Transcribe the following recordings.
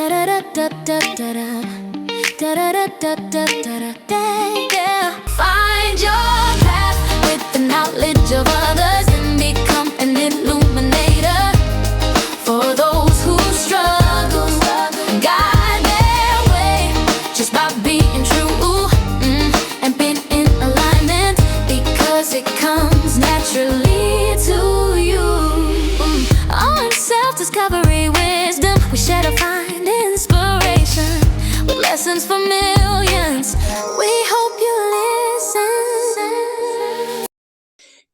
Find your path with the knowledge of others and become an illuminator for those who struggle. Guide their way just by being true and being in alignment, because it comes naturally to you. On self-discovery wisdom, we share to find inspiration with lessons for millions. We hope you listen.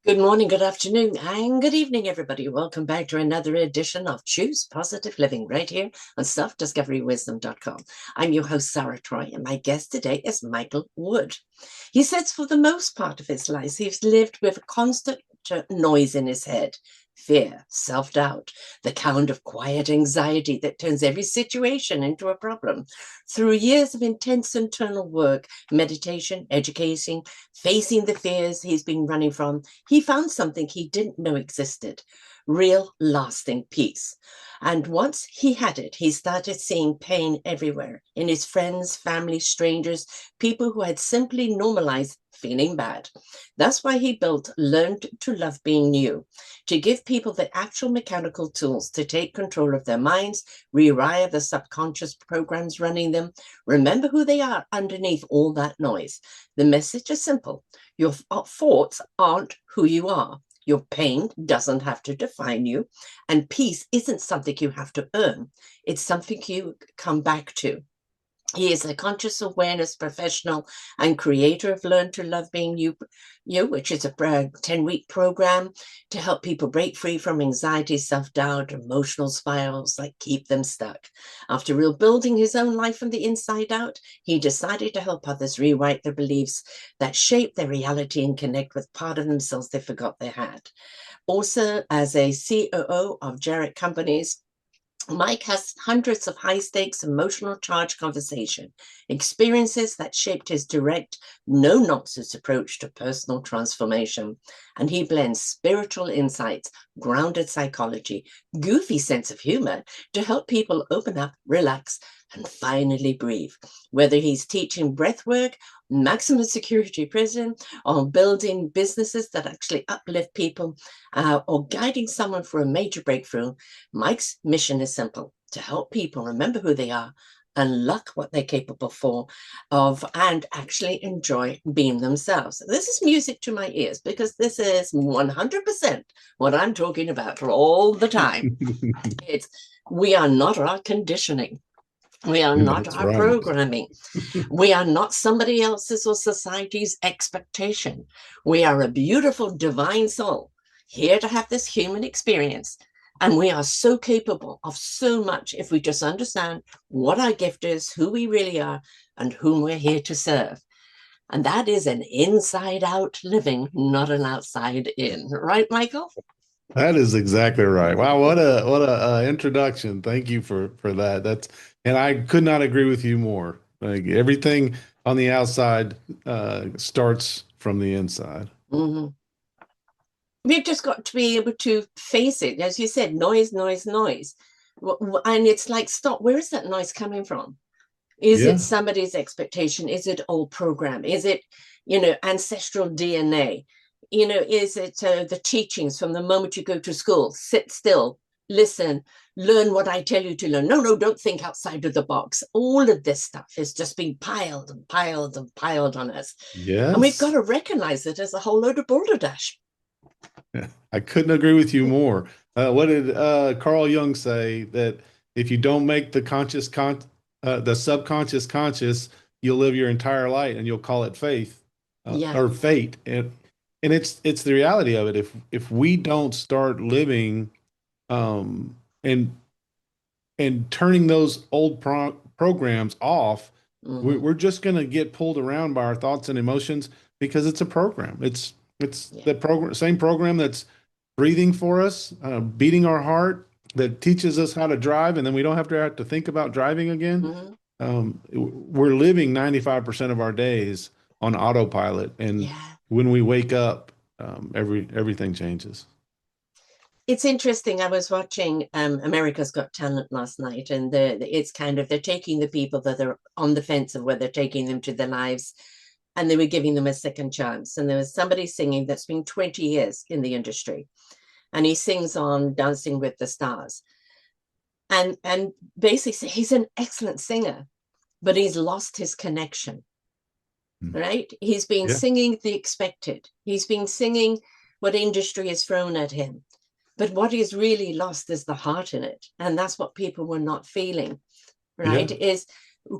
Good morning, good afternoon, and good evening, everybody. Welcome back to another edition of Choose Positive Living right here on selfdiscoverywisdom.com. I'm your host, Sarah Troy, and my guest today is Michael Wood. He says for the most part of his life, he's lived with a constant noise in his head. Fear, self-doubt, the kind of quiet anxiety that turns every situation into a problem. Through years of intense internal work, meditation, education, facing the fears he's been running from, he found something he didn't know existed: real, lasting peace. And once he had it, he started seeing pain everywhere, in his friends, family, strangers, people who had simply normalized feeling bad. That's why he built Learn to Love Being New, to give people the actual mechanical tools to take control of their minds, rewire the subconscious programs running them, remember who they are underneath all that noise. The message is simple: your thoughts aren't who you are. Your pain doesn't have to define you, and peace isn't something you have to earn. It's something you come back to. He is a conscious awareness professional and creator of Learn to Love Being You, which is a 10-week program to help people break free from anxiety, self-doubt, emotional spirals that keep them stuck. After rebuilding his own life from the inside out, he decided to help others rewrite their beliefs that shape their reality and connect with part of themselves they forgot they had. Also, as a COO of Jarrett Companies, Mike has hundreds of high-stakes, emotional charge conversation experiences that shaped his direct, no-nonsense approach to personal transformation. And he blends spiritual insights, grounded psychology, goofy sense of humor to help people open up, relax, and finally breathe. Whether he's teaching breath work, maximum security prison, or building businesses that actually uplift people, or guiding someone for a major breakthrough, Mike's mission is simple: to help people remember who they are, unlock what they're capable of, and actually enjoy being themselves. This is music to my ears, because this is 100% what I'm talking about all the time. We are not our conditioning. We are not That's our right. programming. We are not somebody else's or society's expectation. We are a beautiful divine soul here to have this human experience. And we are so capable of so much if we just understand what our gift is, who we really are, and whom we're here to serve. And that is an inside out living, not an outside in. Right, Michael? That is exactly right. Wow, what a introduction. Thank you for that. And I could not agree with you more. Like, everything on the outside starts from the inside. Mm-hmm. We've just got to be able to face it. As you said, noise, noise, noise. And it's like, stop, where is that noise coming from? Is it somebody's expectation? Is it old program? Is it, ancestral DNA? Is it the teachings from the moment you go to school? Sit still, listen, learn what I tell you to learn. No, don't think outside of the box. All of this stuff is just being piled and piled and piled on us. Yes. And we've got to recognize it as a whole load of balderdash. I couldn't agree with you more. What did Carl Jung say? That if you don't make the the subconscious conscious, you'll live your entire life and you'll call it faith or fate. And it's the reality of it. If we don't start living and turning those old programs off, we're just going to get pulled around by our thoughts and emotions, because it's a program. It's the same program that's breathing for us, beating our heart, that teaches us how to drive, and then we don't have to think about driving again. We're living 95% of our days on autopilot, and when we wake up, everything changes. It's interesting. I was watching America's Got Talent last night, and it's kind of they're taking the people that are on the fence of whether they're taking them to their lives, and they were giving them a second chance. And there was somebody singing that's been 20 years in the industry, and he sings on Dancing with the Stars, and basically he's an excellent singer, but he's lost his connection. Right? He's been singing the expected. He's been singing what industry has thrown at him. But what he's really lost is the heart in it. And that's what people were not feeling, right? Is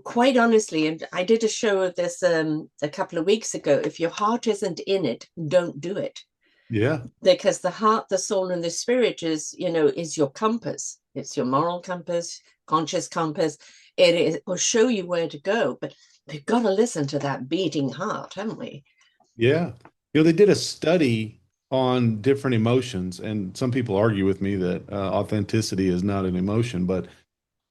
quite honestly, and I did a show of this a couple of weeks ago. If your heart isn't in it, don't do it. Yeah. Because the heart, the soul, and the spirit is, is your compass. It's your moral compass, conscious compass. It will show you where to go. But we've got to listen to that beating heart, haven't we? Yeah. They did a study on different emotions, and some people argue with me that authenticity is not an emotion, but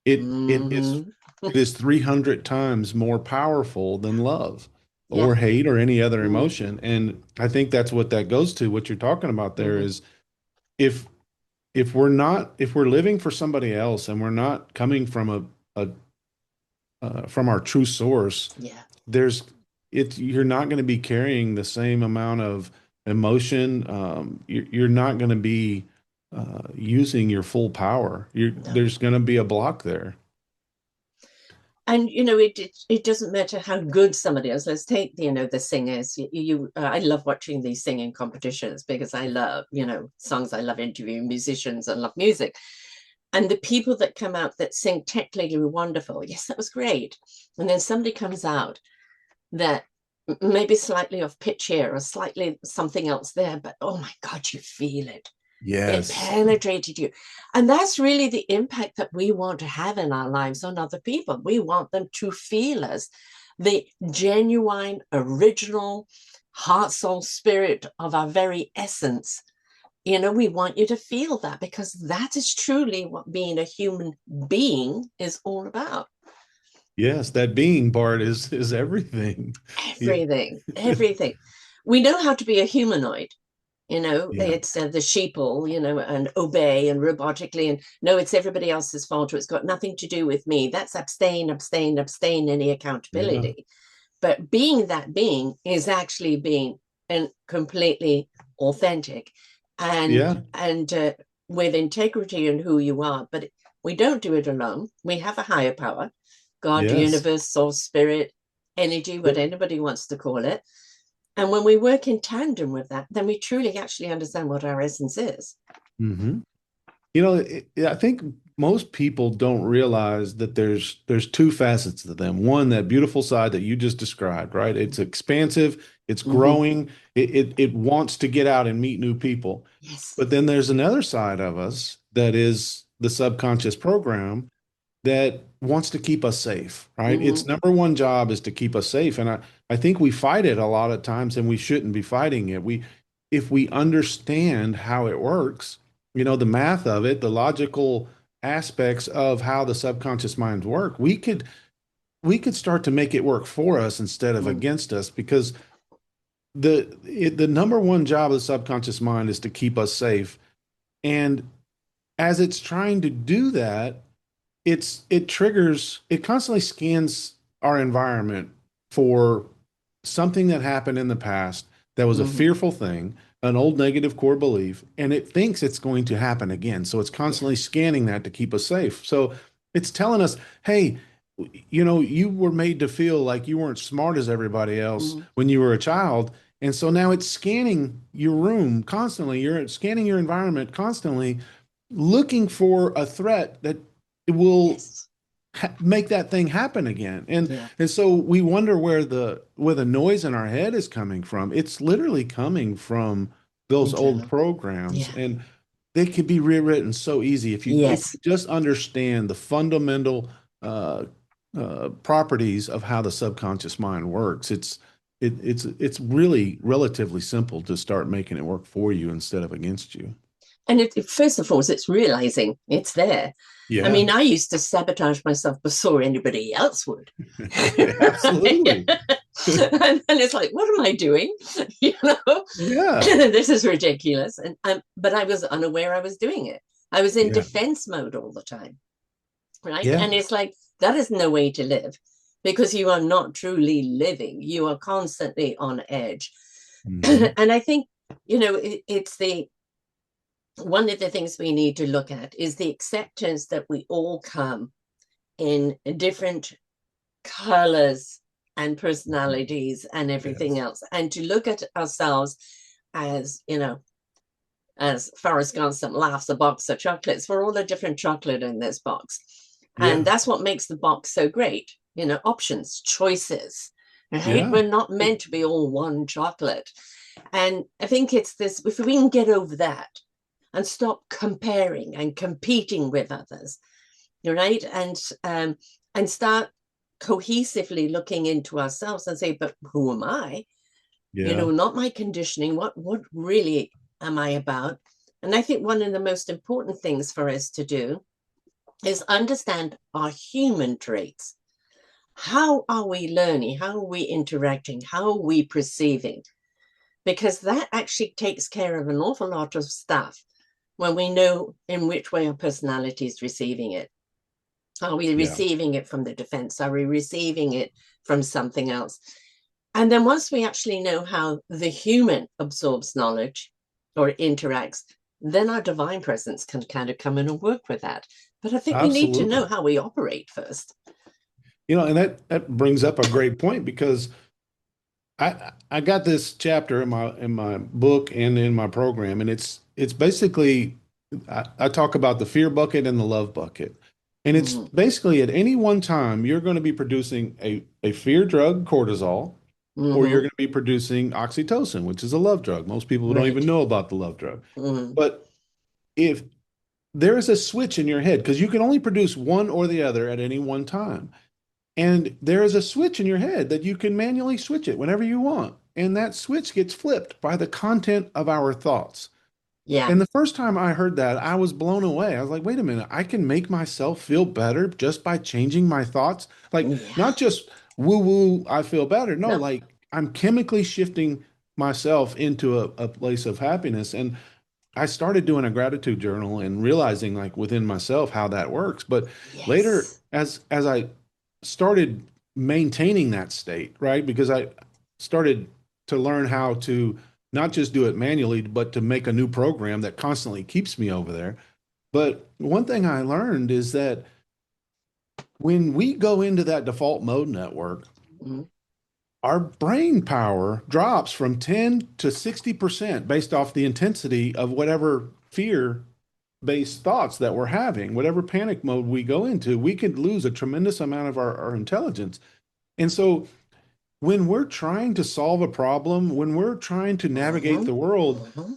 it is 300 times more powerful than love or hate or any other emotion. And I think that's what that goes to. What you're talking about there is if we're living for somebody else and we're not coming from from our true source, you're not going to be carrying the same amount of emotion. You're not going to be using your full power. There's going to be a block there. And it doesn't matter how good somebody is. Let's take the singers. I love watching these singing competitions because I love songs. I love interviewing musicians. I love music. And the people that come out that sing technically wonderful, yes, that was great. And then somebody comes out that maybe slightly off pitch here or slightly something else there, but oh my God, you feel it. Yes. It penetrated you. And that's really the impact that we want to have in our lives on other people. We want them to feel us, the genuine, original heart, soul, spirit of our very essence. We want you to feel that, because that is truly what being a human being is all about. Yes, that being part is everything. Everything. We know how to be a humanoid. It's the sheeple, and obey and robotically, and no, it's everybody else's fault, or it's got nothing to do with me. That's abstain, any accountability. But being that being is actually being completely authentic and with integrity in who you are. But we don't do it alone. We have a higher power, God, universe, source, spirit, energy, what anybody wants to call it. And when we work in tandem with that, then we truly actually understand what our essence is. Mm-hmm. I think most people don't realize that there's two facets to them. One, that beautiful side that you just described, right? It's expansive, it's growing, it wants to get out and meet new people. Yes. But then there's another side of us that is the subconscious program that wants to keep us safe, right? Its number one job is to keep us safe. And I think we fight it a lot of times, and we shouldn't be fighting it. If we understand how it works, the math of it, the logical aspects of how the subconscious minds work, we could start to make it work for us instead of against us, because the number one job of the subconscious mind is to keep us safe. And as it's trying to do that, it constantly scans our environment for something that happened in the past that was a fearful thing, an old negative core belief, and it thinks it's going to happen again. So it's constantly scanning that to keep us safe. So it's telling us, hey, you were made to feel like you weren't smart as everybody else when you were a child. And so now it's scanning your room constantly. You're scanning your environment constantly, looking for a threat that it will make that thing happen again. And so we wonder where the noise in our head is coming from. It's literally coming from those old programs, and they can be rewritten so easy if you just understand the fundamental properties of how the subconscious mind works. It's really relatively simple to start making it work for you instead of against you. And first of all, it's realizing it's there. Yeah. I mean, I used to sabotage myself before anybody else would. Absolutely. And it's like, what am I doing? You know, Yeah. this is ridiculous. And but I was unaware I was doing it. I was in Yeah. defense mode all the time, right? Yeah. And it's like, that is no way to live, because you are not truly living. You are constantly on edge. Hmm. And I think, it's the one of the things we need to look at is the acceptance that we all come in different colors and personalities and everything Yes. else, and to look at ourselves as, as Forrest Gump laughs, a box of chocolates. We're all a different chocolate in this box. And Yeah. that's what makes the box so great. Options, choices, right? Yeah. We're not meant to be all one chocolate. And I think it's this, if we can get over that and stop comparing and competing with others, right? And start cohesively looking into ourselves and say, but who am I? Yeah. Not my conditioning. What really am I about? And I think one of the most important things for us to do is understand our human traits. How are we learning? How are we interacting? How are we perceiving? Because that actually takes care of an awful lot of stuff when we know in which way our personality is receiving it. Are we Yeah. receiving it from the defense? Are we receiving it from something else? And then once we actually know how the human absorbs knowledge or interacts, then our divine presence can kind of come in and work with that. But I think we need to know Absolutely. how we operate first. And that brings up a great point because I got this chapter in my book and in my program, and it's basically I talk about the fear bucket and the love bucket. And it's Mm-hmm. basically at any one time you're going to be producing a fear drug, cortisol, or you're Mm-hmm. going to be producing oxytocin, which is a love drug. Most people don't even Right. know about the love drug. Mm-hmm. But if there is a switch in your head, because you can only produce one or the other at any one time. And there is a switch in your head that you can manually switch it whenever you want. And that switch gets flipped by the content of our thoughts. Yeah. And the first time I heard that, I was blown away. I was like, wait a minute, I can make myself feel better just by changing my thoughts. Like, Yeah. not just woo woo, I feel better. No, No. like I'm chemically shifting myself into a place of happiness. And I started doing a gratitude journal and realizing like within myself how that works. But later, Yes. as I started maintaining that state, right? Because I started to learn how to not just do it manually, but to make a new program that constantly keeps me over there. But one thing I learned is that when we go into that default mode network, Mm-hmm. our brain power drops from 10 to 60% based off the intensity of whatever fear based thoughts that we're having, whatever panic mode we go into, we could lose a tremendous amount of our intelligence. And so when we're trying to solve a problem, when we're trying to navigate Mm-hmm. the world Mm-hmm.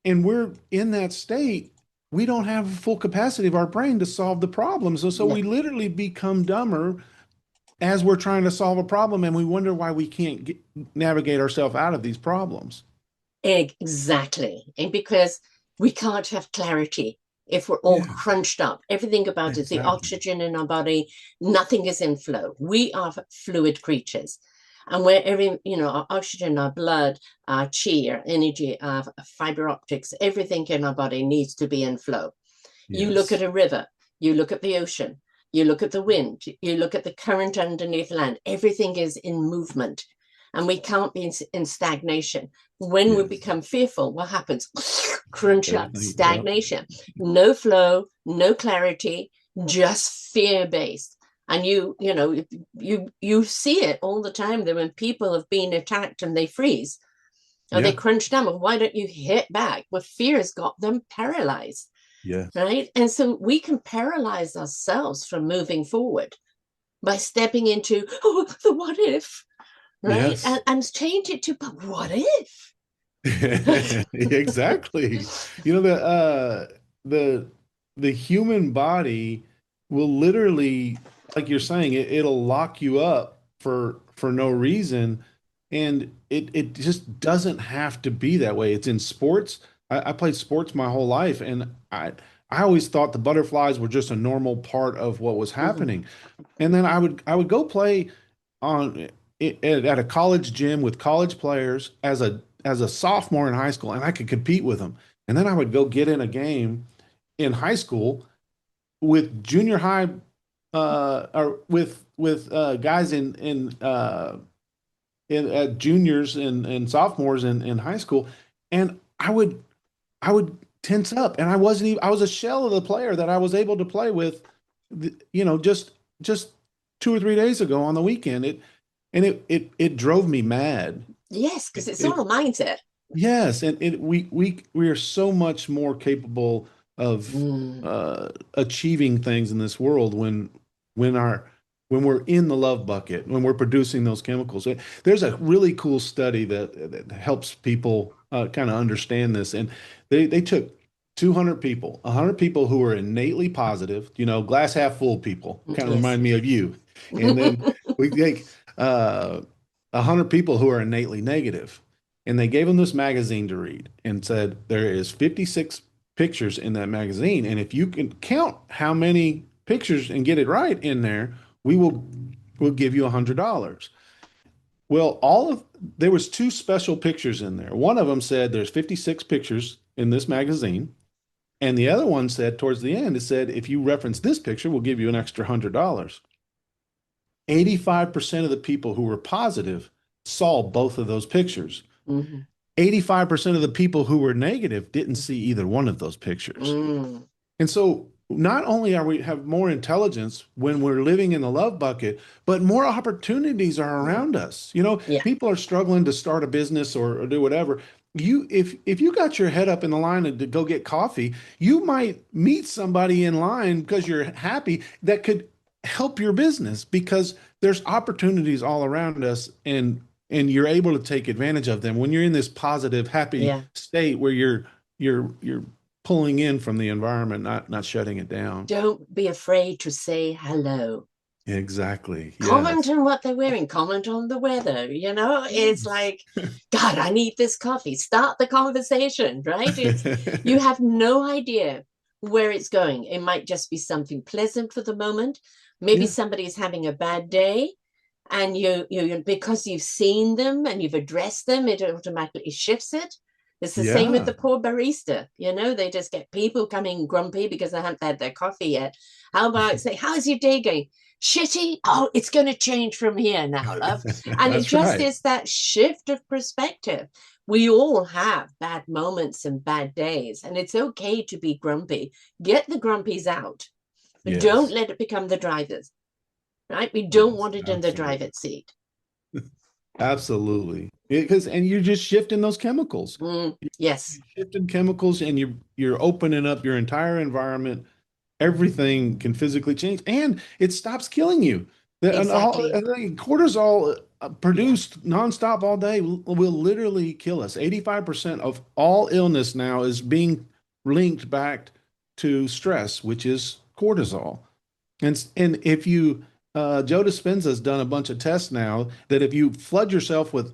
and we're in that state, we don't have full capacity of our brain to solve the problem. So No. we literally become dumber as we're trying to solve a problem and we wonder why we can't navigate ourselves out of these problems. Exactly. And because we can't have clarity if we're all Yeah, crunched up. Everything about it, the exactly. oxygen in our body, nothing is in flow. We are fluid creatures. And where our oxygen, our blood, our chi, our energy, our fiber optics, everything in our body needs to be in flow. You look at Yes. a river, you look at the ocean, you look at the wind, you look at the current underneath land, everything is in movement. And we can't be in stagnation. When we Yes. become fearful, what happens? Crunch up, Everything. Yep. stagnation, no flow, no clarity, just fear based. And you see it all the time that when people have been attacked and they freeze or they Yeah. crunch down, well, why don't you hit back? Well, fear has got them paralyzed, Yes. right? And so we can paralyze ourselves from moving forward by stepping into, oh, the what if, right? Yes. And change it to, but what if? Exactly. The the human body will literally, like you're saying, it'll lock you up for no reason. And it just doesn't have to be that way. It's in sports. I played sports my whole life, and I always thought the butterflies were just a normal part of what was Mhm. happening. And then I would go play. on at a college gym with college players as a sophomore in high school, and I could compete with them. And then I would go get in a game in high school with junior high or with guys in juniors and sophomores in high school, and I would tense up, and I wasn't even I was a shell of the player that I was able to play with, just 2 or 3 days ago on the weekend. It drove me mad. Yes, because it's It all a mindset. Yes, and we are so much more capable of achieving things in this world when our when we're in the love bucket, when we're producing those chemicals. There's a really cool study that helps people kind of understand this, and they took 200 people, 100 people who were innately positive, glass half full people, kind of Yes. remind me of you, and then we take 100 people who are innately negative, and they gave them this magazine to read and said there is 56 pictures in that magazine, and if you can count how many pictures and get it right in there, we'll give you $100. Well, there was two special pictures in there. One of them said there's 56 pictures in this magazine, and the other one said towards the end, it said if you reference this picture, we'll give you an extra $100. 85% of the people who were positive saw both of those pictures. Mm-hmm. 85% of the people who were negative didn't see either one of those pictures. And so not only are we have more intelligence when we're living in the love bucket, but more opportunities are around us. Yeah. People are struggling to start a business or do whatever. If you got your head up in the line to go get coffee, you might meet somebody in line because you're happy that could help your business, because there's opportunities all around us, and you're able to take advantage of them when you're in this positive, happy state where you're pulling in from the environment, not shutting it down. Don't be afraid to say hello. Exactly. Comment Yes. on what they're wearing, comment on the weather. It's like, God, I need this coffee. Start the conversation, right? You have no idea where it's going. It might just be something pleasant for the moment. Maybe somebody's having a bad day, and you because you've seen them and you've addressed them, it automatically shifts it. It's the same with the poor barista. They just get people coming grumpy because they haven't had their coffee yet. How about say, how's your day going? Shitty? Oh, it's going to change from here now, love. And it just is that shift of perspective. We all have bad moments and bad days, and it's okay to be grumpy. Get the grumpies out, but don't let it become the drivers, right? We don't want it in the driver's seat. Absolutely. And you're just shifting those chemicals. Yes. You're shifting chemicals, and you're opening up your entire environment. Everything can physically change, and it stops killing you. Exactly. Cortisol produced nonstop all day will literally kill us. 85% of all illness now is being linked back to stress, which is cortisol. And if you Joe Dispenza's done a bunch of tests now that if you flood yourself with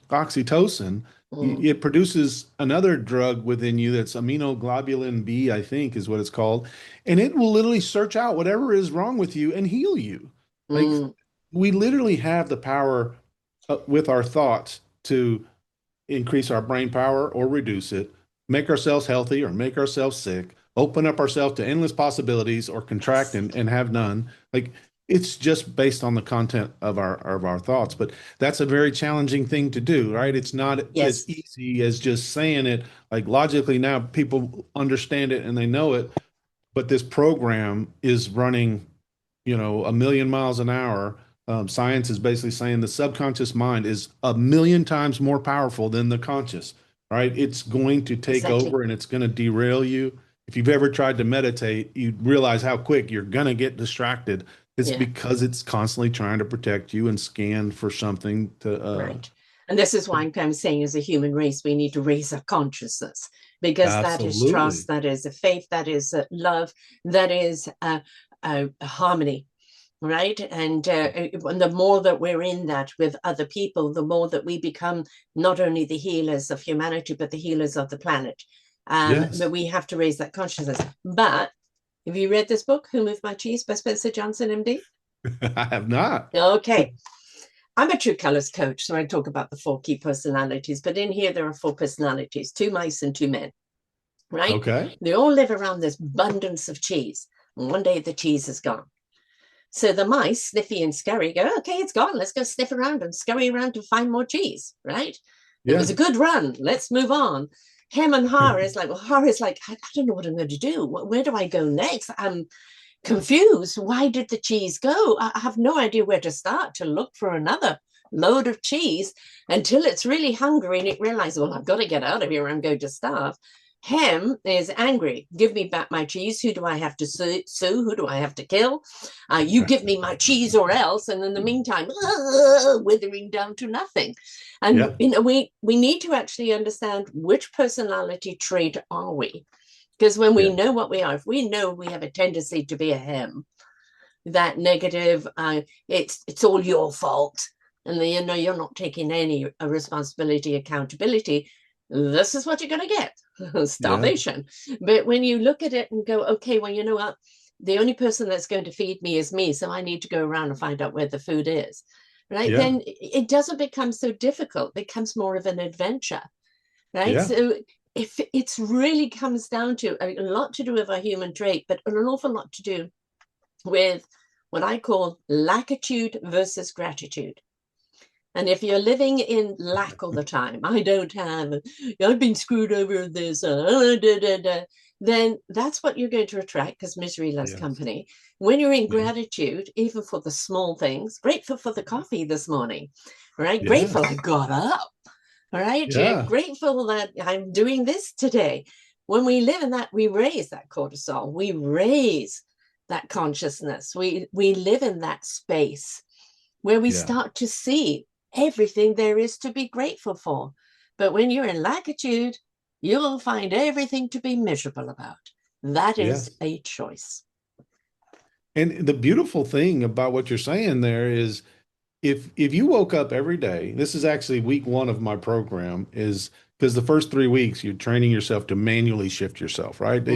oxytocin, it produces another drug within you that's aminoglobulin B, I think is what it's called. And it will literally search out whatever is wrong with you and heal you. Like we literally have the power with our thoughts to increase our brain power or reduce it, make ourselves healthy or make ourselves sick, open up ourselves to endless possibilities or contract and have none. Like it's just based on the content of our thoughts, but that's a very challenging thing to do, right? It's not as easy as just saying it. Like logically now people understand it and they know it, but this program is running, a million miles an hour. Science is basically saying the subconscious mind is a million times more powerful than the conscious, right? It's going to take over and it's going to derail you. If you've ever tried to meditate, you realize how quick you're going to get distracted. It's because it's constantly trying to protect you and scan for something to. Right. And this is why I'm kind of saying as a human race, we need to raise our consciousness, because that is trust, that is a faith, that is a love, that is a harmony. Right. And the more that we're in that with other people, the more that we become not only the healers of humanity, but the healers of the planet. But we have to raise that consciousness. But have you read this book, Who Moved My Cheese by Spencer Johnson, MD? I have not. Okay. I'm a true colors coach, so I talk about the 4 key personalities, but in here there are 4 personalities, 2 mice and 2 men, right? Okay. They all live around this abundance of cheese. And one day the cheese is gone. So the mice, Sniffy and Scurry, go, okay, it's gone. Let's go sniff around and scurry around to find more cheese, right? It was Yeah. a good run. Let's move on. Him and Hara is like, well, Hara's like, I don't know what I'm going to do. Where do I go next? I'm confused. Why did the cheese go? I have no idea where to start to look for another load of cheese until it's really hungry and it realizes, well, I've got to get out of here. I'm going to starve. Hem is angry. Give me back my cheese. Who do I have to sue? Who do I have to kill? You give me my cheese or else. And in the meantime, withering down to nothing. And Yeah. we need to actually understand which personality trait are we. Because when we Yeah. know what we are, if we know we have a tendency to be a hem, that negative, it's all your fault, and then you're not taking any responsibility, accountability, this is what you're going to get. Yeah. Starvation. But when you look at it and go, okay, well, you know what? The only person that's going to feed me is me, so I need to go around and find out where the food is. Right? Yeah. Then it doesn't become so difficult. It becomes more of an adventure. Right? Yeah. So if it's really comes down to a lot to do with our human trait, but an awful lot to do with what I call lackitude versus gratitude. And if you're living in lack all the time, I don't have, I've been screwed over this, then that's what you're going to attract, because misery loves Yes. company. When you're in Yeah. gratitude, even for the small things, grateful for the coffee this morning, right? Yeah. Grateful I got up, all right? Yeah. Grateful that I'm doing this today. When we live in that, we raise that cortisol, we raise that consciousness, we live in that space where we Yeah. start to see everything there is to be grateful for. But when you're in lackitude, you'll find everything to be miserable about. That is Yes. a choice. And the beautiful thing about what you're saying there is if you woke up every day, this is actually week 1 of my program, is because the first 3 weeks you're training yourself to manually shift yourself, right?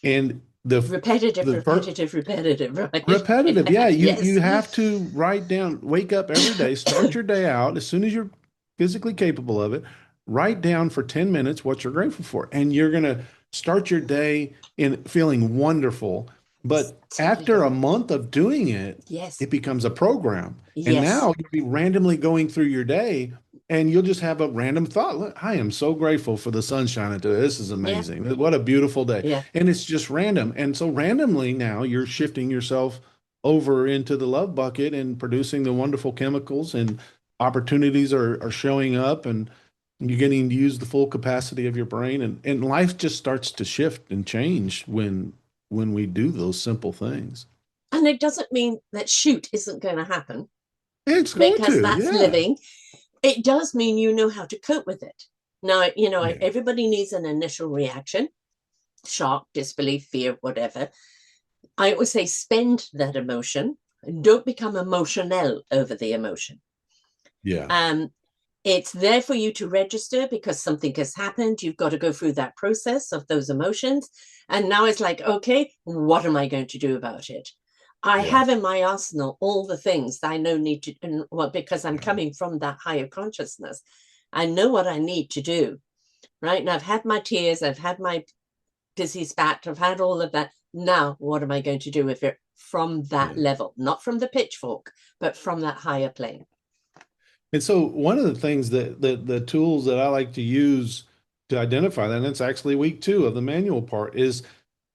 And Repetitive, the first repetitive, repetitive, right? repetitive, yeah, you Yes. have to write down, wake up every day, start your day out as soon as you're physically capable of it, write down for 10 minutes what you're grateful for, and you're going to start your day in feeling wonderful. But after a month of doing it, Yes. it becomes a program. And Yes. now you'll be randomly going through your day and you'll just have a random thought. Look, I am so grateful for the sunshine today. This is Yeah. amazing. What a beautiful day. Yeah. And it's just random. And so randomly now you're shifting yourself over into the love bucket and producing the wonderful chemicals, and opportunities are showing up, and you're getting to use the full capacity of your brain, and life just starts to shift and change when we do those simple things. And it doesn't mean that shoot isn't going to happen, It's going because to, that's yeah. living. It does mean you know how to cope with it. Now, Yeah. everybody needs an initial reaction: shock, disbelief, fear, whatever. I always say spend that emotion. Don't become emotional over the emotion. Yeah. It's there for you to register because something has happened. You've got to go through that process of those emotions. And now it's like, okay, what am I going to do about it? I Yeah. have in my arsenal all the things that I know need to, and well, because I'm Yeah. coming from that higher consciousness, I know what I need to do. Right. And I've had my tears, I've had my pissy spat, I've had all of that. Now, what am I going to do with it from that Yeah. level? Not from the pitchfork, but from that higher plane. And so one of the things that the tools that I like to use to identify that, and it's actually week 2 of the manual part, is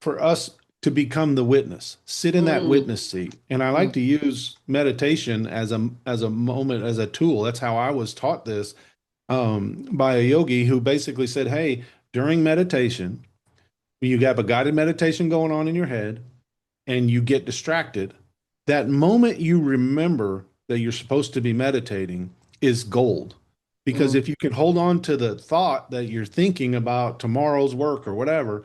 for us to become the witness, sit in that Mm, witness seat. And I like mm, to use meditation as a moment, as a tool. That's how I was taught this, by a yogi who basically said, hey, during meditation, when you have a guided meditation going on in your head and you get distracted, that moment you remember that you're supposed to be meditating is gold. Because mm, if you can hold on to the thought that you're thinking about tomorrow's work or whatever,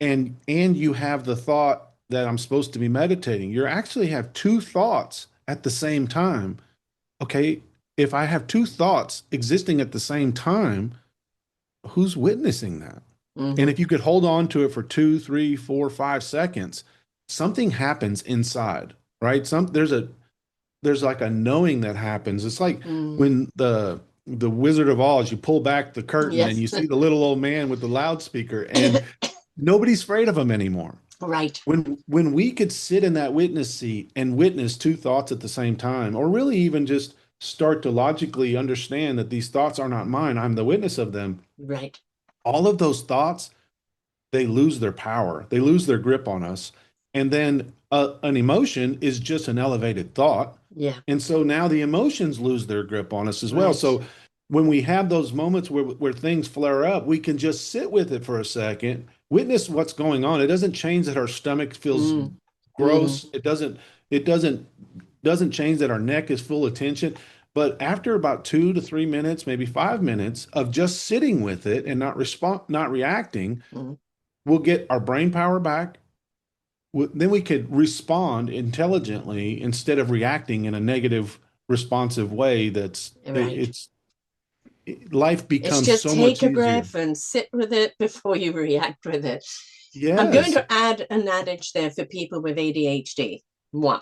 and you have the thought that I'm supposed to be meditating, you actually have 2 thoughts at the same time. Okay, if I have 2 thoughts existing at the same time, who's witnessing that? And mhm. if you could hold on to it for 2, 3, 4, 5 seconds, something happens inside, right? There's like a knowing that happens. It's like when the Wizard of Oz, you pull back the curtain and Yes. you see the little old man with the loudspeaker, and nobody's afraid of him anymore. Right. When we could sit in that witness seat and witness two thoughts at the same time, or really even just start to logically understand that these thoughts are not mine, I'm the witness of them. Right. All of those thoughts, they lose their power, they lose their grip on us. And then an emotion is just an elevated thought. Yeah. And so now the emotions lose their grip on us as well. Right. So when we have those moments where things flare up, we can just sit with it for a second, witness what's going on. It doesn't change that our stomach feels gross. It doesn't change that our neck is full of tension. But after about 2 to 3 minutes, maybe 5 minutes of just sitting with it and not reacting, we'll get our brain power back. Then we could respond intelligently instead of reacting in a negative, responsive way. Right. Life It's becomes just so take much a easier. breath and sit with it before you react with it. I'm going Yes. to add an adage there for people with ADHD. Moi,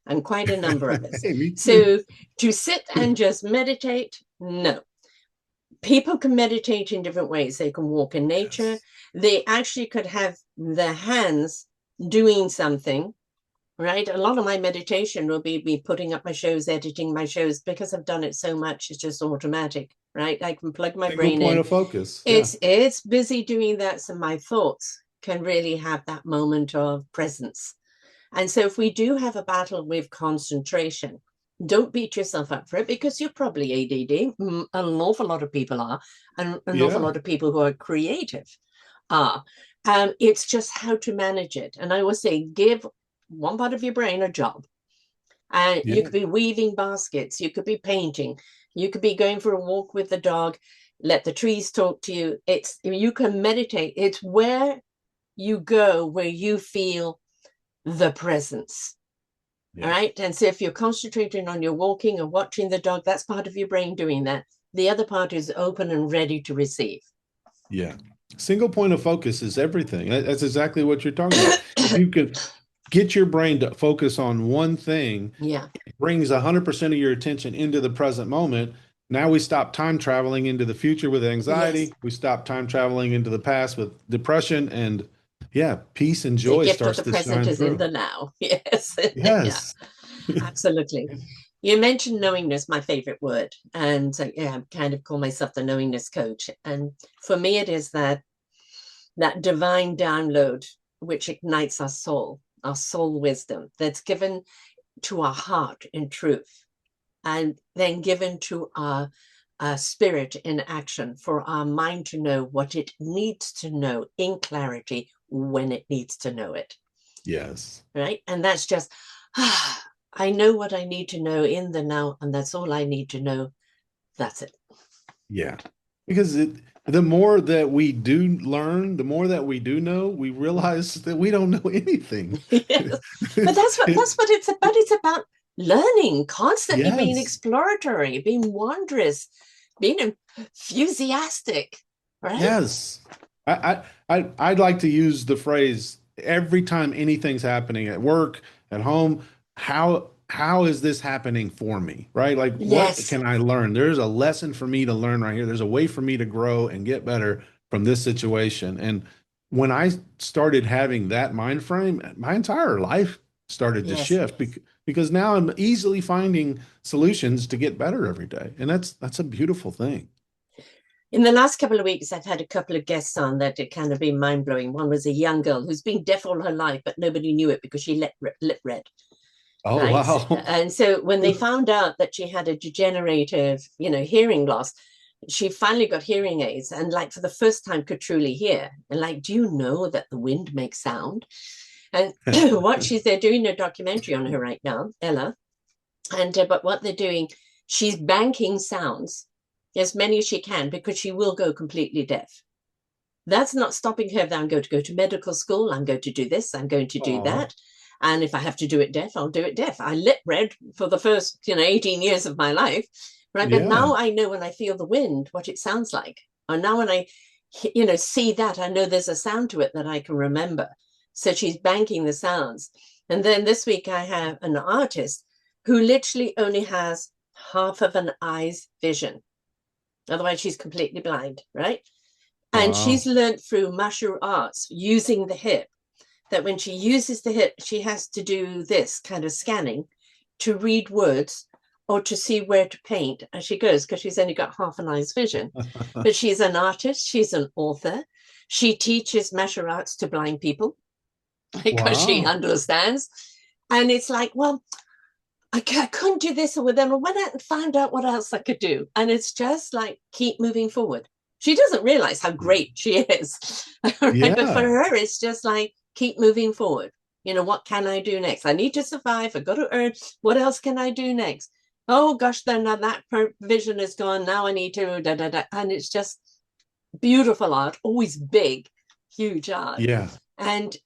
and quite a number of us. Hey, me too. So to sit and just meditate, no. People can meditate in different ways. They can walk in nature. Yes. They actually could have their hands doing something, right? A lot of my meditation will be me putting up my shows, editing my shows, because I've done it so much, it's just automatic, right? I can plug my Single brain point in. of focus. Yeah. It's busy doing that, so my thoughts can really have that moment of presence. And so if we do have a battle with concentration, don't beat yourself up for it, because you're probably ADD. An awful lot of people are, and an awful Yeah. lot of people who are creative are. It's just how to manage it. And I always say, give one part of your brain a job. And you Yeah. could be weaving baskets, you could be painting, you could be going for a walk with the dog, let the trees talk to you. You can meditate. It's where you go where you feel the presence. Yeah. All right. And so if you're concentrating on your walking or watching the dog, that's part of your brain doing that. The other part is open and ready to receive. Yeah. Single point of focus is everything. That's exactly what you're talking about. If you could get your brain to focus on one thing, Yeah. it brings 100% of your attention into the present moment. Now we stop time traveling into the future with anxiety. Yes. We stop time traveling into the past with depression, and yeah, peace and The joy gift of starts the to present shine is in through. the now. Yes. Yeah. Yes. Absolutely. You mentioned knowingness, my favorite word. And yeah, I kind of call myself the knowingness coach. And for me, it is that divine download which ignites our soul wisdom that's given to our heart in truth, and then given to our spirit in action, for our mind to know what it needs to know in clarity when it needs to know it. Yes. Right. And that's just, I know what I need to know in the now, and that's all I need to know. That's it. Yeah. Because the more that we do learn, the more that we do know, we realize that we don't know anything. Yes. But that's what it's about. It's about learning, constantly being Yes. exploratory, being wondrous, being enthusiastic. Right. Yes. I'd like to use the phrase every time anything's happening at work, at home, how is this happening for me? Right? Like what Yes. can I learn? There's a lesson for me to learn right here. There's a way for me to grow and get better from this situation. And when I started having that mind frame, my entire life started to Yes. shift because now I'm easily finding solutions to get better every day. And that's a beautiful thing. In the last couple of weeks, I've had a couple of guests on that had kind of been mind-blowing. One was a young girl who's been deaf all her life, but nobody knew it because she lip read. Oh, Right. wow. And so when they found out that she had a degenerative, hearing loss, she finally got hearing aids, and like for the first time could truly hear. And like, do you know that the wind makes sound? And they're doing a documentary on her right now, Ella. And but what they're doing, she's banking sounds, as many as she can, because she will go completely deaf. That's not stopping her. I'm going to go to medical school. I'm going to do this. I'm going to do Aw. that. And if I have to do it deaf, I'll do it deaf. I lip read for the first, 18 years of my life. Right. But Yeah. now I know when I feel the wind, what it sounds like. And now when I, see that, I know there's a sound to it that I can remember. So she's banking the sounds. And then this week I have an artist who literally only has half of an eye's vision. Otherwise, she's completely blind, right? And Wow. she's learned through martial arts using the hip that when she uses the hip, she has to do this kind of scanning to read words or to see where to paint as she goes, because she's only got half an eye's vision. But she's an artist, she's an author. She teaches martial arts to blind people because she Wow. understands. And it's like, well, I couldn't do this or then I went out and found out what else I could do. And it's just like, keep moving forward. She doesn't realize how great she is. Right? But for Yeah. her, it's just like, keep moving forward. You know, what can I do next? I need to survive. I got to earn. What else can I do next? Oh gosh, then now that vision is gone. Now I need to da da da. And it's just beautiful art, always big, huge art. Yeah. And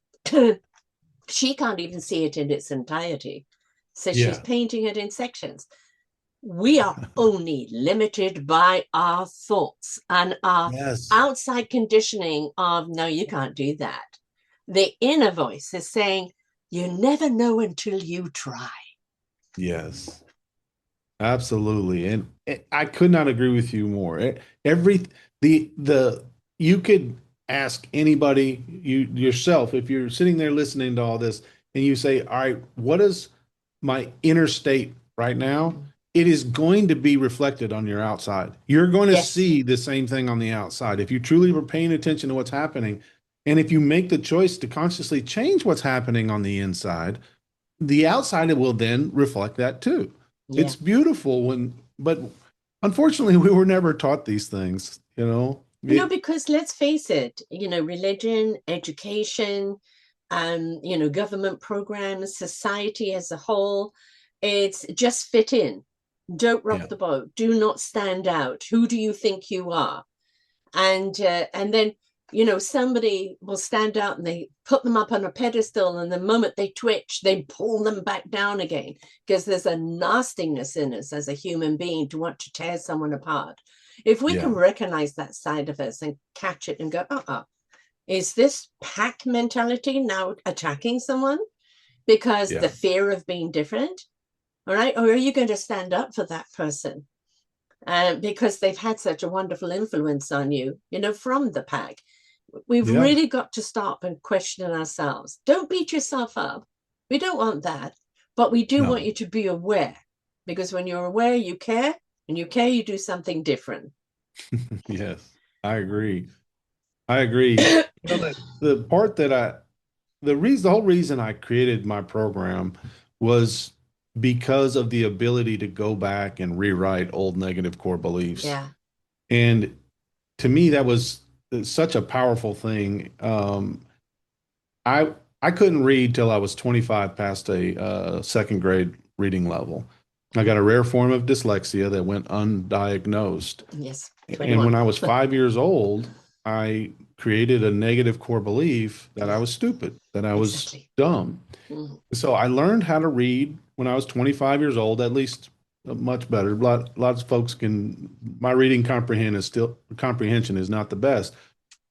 she can't even see it in its entirety. So she's Yeah. painting it in sections. We are only limited by our thoughts and our Yes. outside conditioning of, no, you can't do that. The inner voice is saying, you never know until you try. Yes. Absolutely. And I could not agree with you more. Every the you could ask anybody, you yourself, if you're sitting there listening to all this and you say, all right, what is my inner state right now? It is going to be reflected on your outside. You're going to Yes. see the same thing on the outside. If you truly were paying attention to what's happening, and if you make the choice to consciously change what's happening on the inside, the outside will then reflect that too. Yeah. It's beautiful but unfortunately, we were never taught these things, you know. No, because let's face it, you know, religion, education, you know, government programs, society as a whole, it's just fit in. Don't rock Yeah. the boat. Do not stand out. Who do you think you are? And then, you know, somebody will stand out and they put them up on a pedestal, and the moment they twitch, they pull them back down again, because there's a nastiness in us as a human being to want to tear someone apart. If we can Yeah. recognize that side of us and catch it and go, is this pack mentality now attacking someone because the Yeah. fear of being different? All right. Or are you going to stand up for that person? Because they've had such a wonderful influence on you, you know, from the pack. We've Yeah. really got to stop and question ourselves. Don't beat yourself up. We don't want that. But we do want No. you to be aware, because when you're aware, you care, and you care, you do something different. Yes. I agree. I agree. You know, the part that the whole reason I created my program was because of the ability to go back and rewrite old negative core beliefs. Yeah. And to me, that was such a powerful thing. I couldn't read till I was 25, past a second grade reading level. I got a rare form of dyslexia that went undiagnosed. Yes. And when 21. I was 5 years old, I created a negative core belief that I Yeah. was stupid, that I was Exactly. dumb. Mhm. So I learned how to read when I was 25 years old, at least much better. Lots of folks can, my reading comprehension is not the best,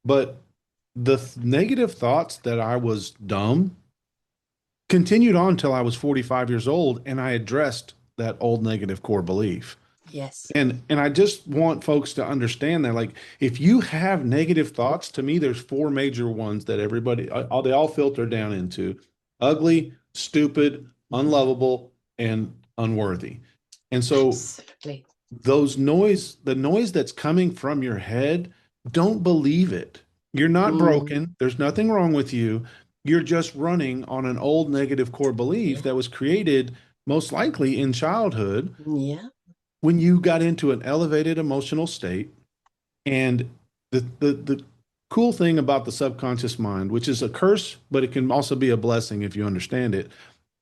but the negative thoughts that I was dumb continued on until I was 45 years old, and I addressed that old negative core belief. Yes. And I just want folks to understand that, like, if you have negative thoughts, to me, there's four major ones that they all filter down into: ugly, stupid, unlovable, and unworthy. And so Absolutely. the noise that's coming from your head, don't believe it. You're not Mm. broken. There's nothing wrong with you. You're just running on an old negative core belief Yeah. that was created most likely in childhood Yeah. when you got into an elevated emotional state. And the cool thing about the subconscious mind, which is a curse, but it can also be a blessing if you understand it.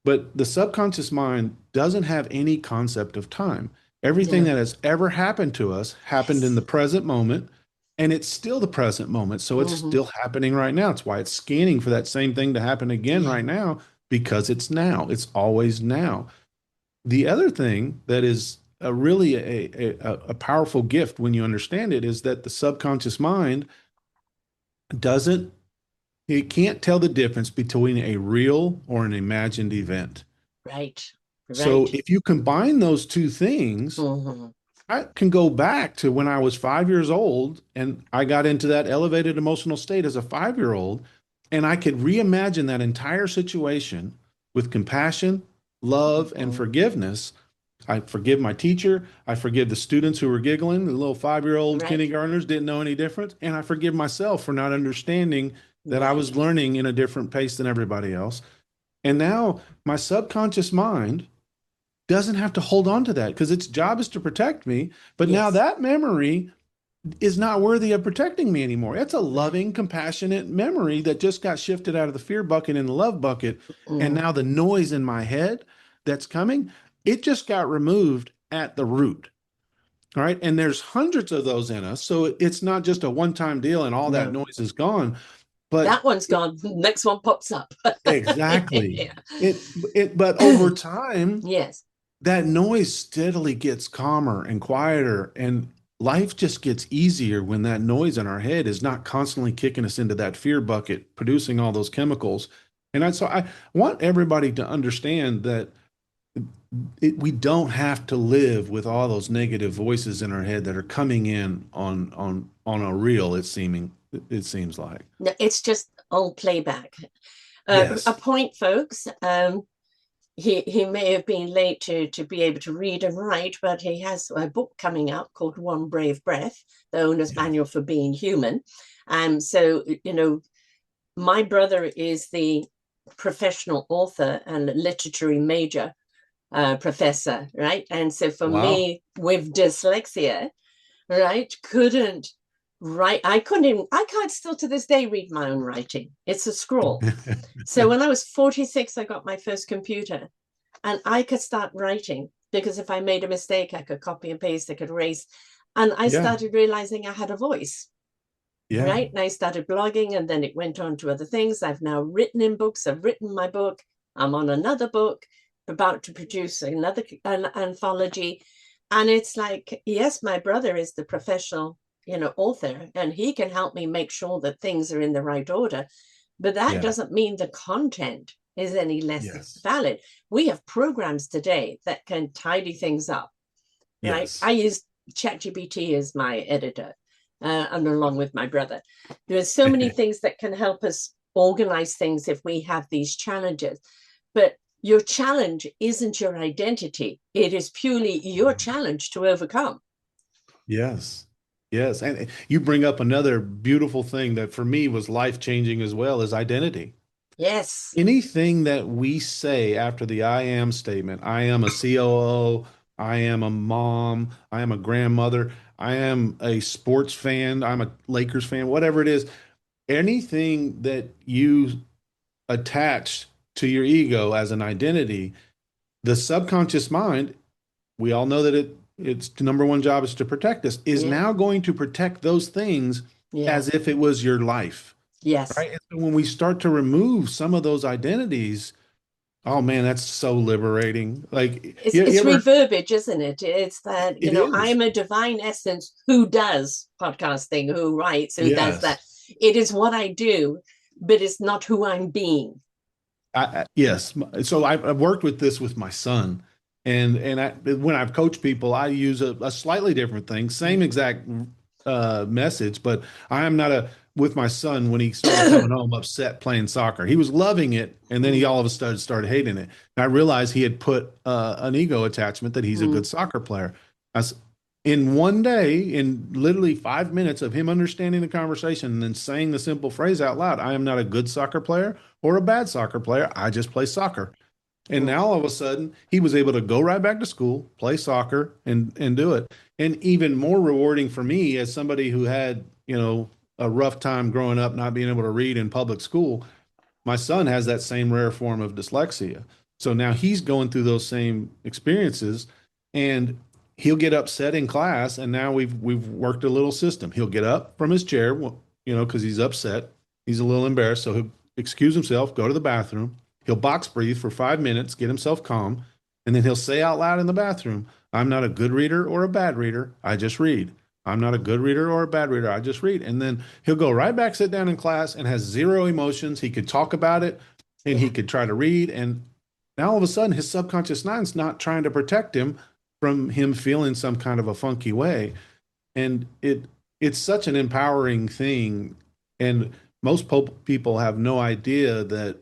But the subconscious mind doesn't have any concept of time. Everything No. that has ever happened to us happened in Yes. the present moment, and it's still the present moment. So it's Hmm. still happening right now. It's why it's scanning for that same thing to happen again Yeah. right now, because it's now. It's always now. The other thing that is really a powerful gift when you understand it is that the subconscious mind doesn't he can't tell the difference between a real or an imagined event. Right. So Right. if you combine those two things, Hmm. I can go back to when I was 5 years old and I got into that elevated emotional state as a 5 year old, and I could reimagine that entire situation with compassion, love, and Hmm. forgiveness. I forgive my teacher. I forgive the students who were giggling. The little 5 year old Right. kindergartners didn't know any different. And I forgive myself for not understanding that I was Right. learning in a different pace than everybody else. And now my subconscious mind doesn't have to hold on to that because its job is to protect me. But now Yes. that memory is not worthy of protecting me anymore. It's a Right. loving, compassionate memory that just got shifted out of the fear bucket in the love bucket. And Mm. now the noise in my head that's coming, it just got removed at the root. All right. And there's hundreds of those in us. So it's not just a one time deal and all that No. noise is gone. But That one's gone. Next one pops up. exactly. Yeah. But over time, Yes. that noise steadily gets calmer and quieter, and life just gets easier when that noise in our head is not constantly kicking us into that fear bucket, producing all those chemicals. So I want everybody to understand that we don't have to live with all those negative voices in our head that are coming in on a reel. It seems like. No, it's just old playback. A Yes. point, folks. He may have been late to be able to read and write, but he has a book coming out called One Brave Breath, the owner's Yeah. manual for being human. So, my brother is the professional author and literary major professor, right? And so for Wow. me, with dyslexia, right, couldn't write. I couldn't even, I can't still to this day read my own writing. It's a scroll. So when I was 46, I got my first computer and I could start writing because if I made a mistake, I could copy and paste, I could erase. And I Yeah. started realizing I had a voice, Yeah. right? And I started blogging and then it went on to other things. I've now written in books. I've written my book. I'm on another book, about to produce another anthology. And it's like, yes, my brother is the professional, author, and he can help me make sure that things are in the right order. But that Yeah. doesn't mean the content is any less Yes. valid. We have programs today that can tidy things up, right? I Yes. use ChatGPT as my editor, and along with my brother. There are so many things that can help us organize things if we have these challenges. But your challenge isn't your identity, it is purely your challenge to overcome. Yes. Yes. And you bring up another beautiful thing that for me was life changing as well as identity. Yes. Anything that we say after the I am statement, I am a COO, I am a mom, I am a grandmother, I am a sports fan, I'm a Lakers fan, whatever it is, anything that you attach to your ego as an identity, the subconscious mind, we all know that its number one job is to protect us, is Yeah. now going to protect those things Yeah. as if it was your life. Yes. Right. And so when we start to remove some of those identities, oh man, that's so liberating. Like you It's ever, reverberage, isn't it? It's that, it I is. am a divine essence who does podcasting, who writes, who does that. Yes. It is what I do, but it's not who I'm being. Yes. So I've worked with this with my son, when I've coached people, I use a slightly different thing, same exact message, but I am not a with my son when he started coming home upset playing soccer. He was loving it, and then he all of a sudden started hating it. And I realized he had put an ego attachment that he's a good soccer player. I s In one day, in literally 5 minutes of him understanding the conversation and then saying the simple phrase out loud, I am not a good soccer player or a bad soccer player. I just play soccer. And now all of a sudden, he was able to go right back to school, play soccer, and do it. And even more rewarding for me as somebody who had, a rough time growing up, not being able to read in public school. My son has that same rare form of dyslexia. So now he's going through those same experiences, and he'll get upset in class. And now we've worked a little system. He'll get up from his chair, because he's upset. He's a little embarrassed, so he'll excuse himself, go to the bathroom. He'll box breathe for 5 minutes, get himself calm, and then he'll say out loud in the bathroom, I'm not a good reader or a bad reader. I just read. I'm not a good reader or a bad reader. I just read. And then he'll go right back, sit down in class and has zero emotions. He could talk about it and he Yeah. could try to read. And now all of a sudden his subconscious mind's not trying to protect him from him feeling some kind of a funky way. And it's such an empowering thing. And most people have no idea that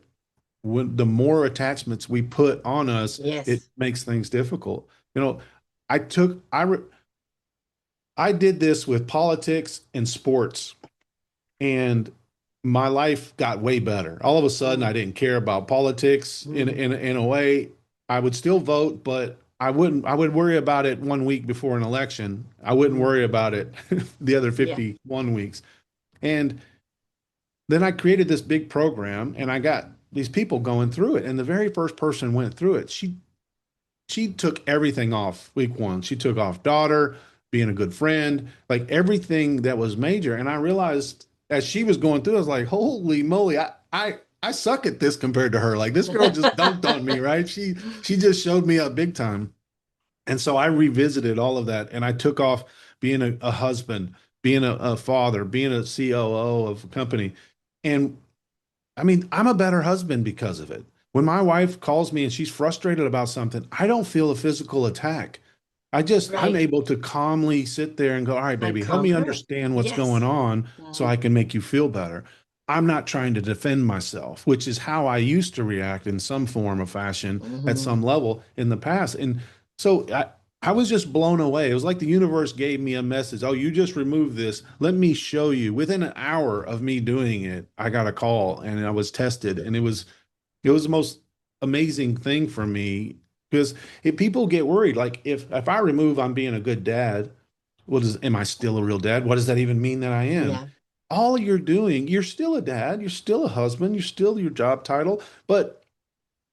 when the more attachments we put on us, it Yes. makes things difficult. You know, I took I did this with politics and sports, and my life got way better. All of a sudden, I Mm. didn't care about politics Mm. in a way. I would still vote, but I would worry about it 1 week before an election. I wouldn't Mm. worry about it the other Yeah. 51 weeks. And then I created this big program and I got these people going through it. And the very first person went through it. She took everything off week one. She took off daughter, being a good friend, like everything that was major. And I realized as she was going through, I was like, holy moly, I suck at this compared to her. Like this girl just dunked on me, right? She just showed me up big time. And so I revisited all of that and I took off being a husband, being a father, being a COO of a company. And I mean, I'm a better husband because of it. When my wife calls me and she's frustrated about something, I don't feel a physical attack. I'm Right. able to calmly sit there and go, all right, And baby, help me conquer it. understand what's going Yes. on so Mm. I can make you feel better. I'm not trying to defend myself, which is how I used to react in some form of fashion at Hmm. some level in the past. And so I was just blown away. It was like the universe gave me a message. Oh, you just removed this. Let me show you. Within an hour of me doing it, I got a call and I was tested. And it was the most amazing thing for me because if people get worried, like if I remove I'm being a good dad, what is am I still a real dad? What does that even mean that I am? Yeah. All you're doing, you're still a dad, you're still a husband, you're still your job title, but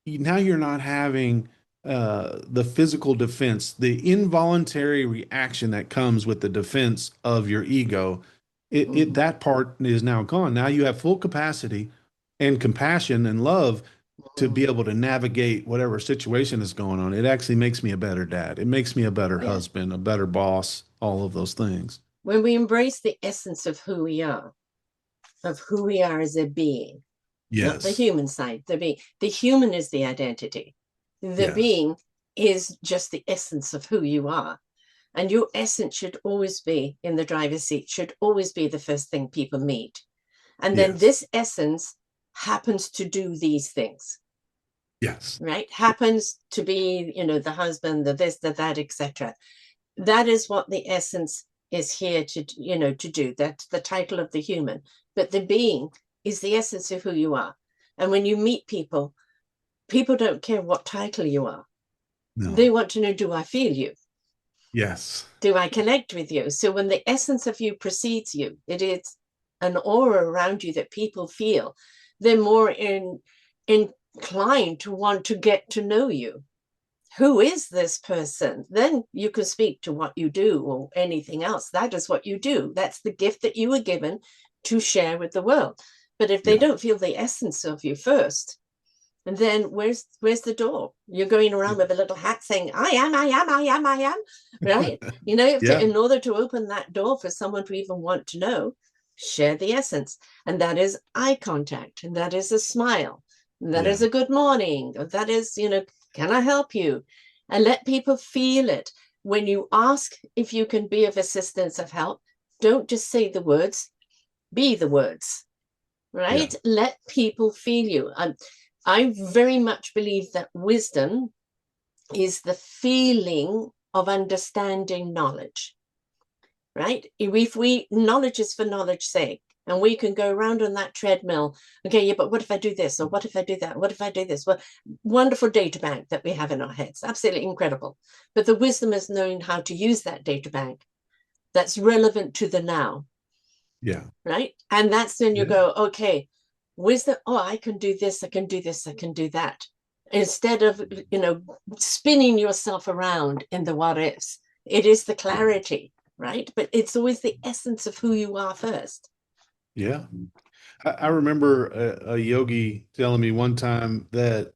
now you're not having the physical defense, the involuntary reaction that comes with the defense of your ego. Hmm. That part is now gone. Now you have full capacity and compassion and love to Hmm. be able to navigate whatever situation is going on. It actually makes me a better dad. It makes me a better Yeah. husband, a better boss, all of those things. When we embrace the essence of who we are as a being, not the Yes. human side, the being. The human is the identity. The Yes. being is just the essence of who you are. And your essence should always be in the driver's seat, should always be the first thing people meet. And then Yes. this essence happens to do these things, Yes. right? Happens to be, the husband, the this, the that, etc. That is what the essence is here to do. That's the title of the human. But the being is the essence of who you are. And when you meet people, people don't care what title you are. They No. want to know, do I feel you? Yes. Do I connect with you? So when the essence of you precedes you, it is an aura around you that people feel. They're more inclined to want to get to know you. Who is this person? Then you can speak to what you do or anything else. That is what you do. That's the gift that you were given to share with the world. But if they Yeah. don't feel the essence of you first, and then where's the door? You're going around with a little hat saying, I am, I am, I am, I am, right? Yeah. In order to open that door for someone to even want to know, share the essence. And that is eye contact, and that is a smile, and that is Yeah. a good morning, or that is, can I help you? And let people feel it. When you ask if you can be of assistance, of help, don't just say the words, be the words, Yeah. right? Let people feel you. I very much believe that wisdom is the feeling of understanding knowledge, right? If we knowledge is for knowledge's sake, and we can go around on that treadmill. Okay, yeah, but what if I do this? Or what if I do that? What if I do this? Well, wonderful data bank that we have in our heads, absolutely incredible. But the wisdom is knowing how to use that data bank that's relevant to the now, Yeah. right? And that's when you Yeah. go, okay, wisdom, oh, I can do this, I can do this, I can do that. Instead of, spinning yourself around in the what ifs, it is the clarity, right? But it's always the essence of who you are first. Yeah. I remember a yogi telling me one time that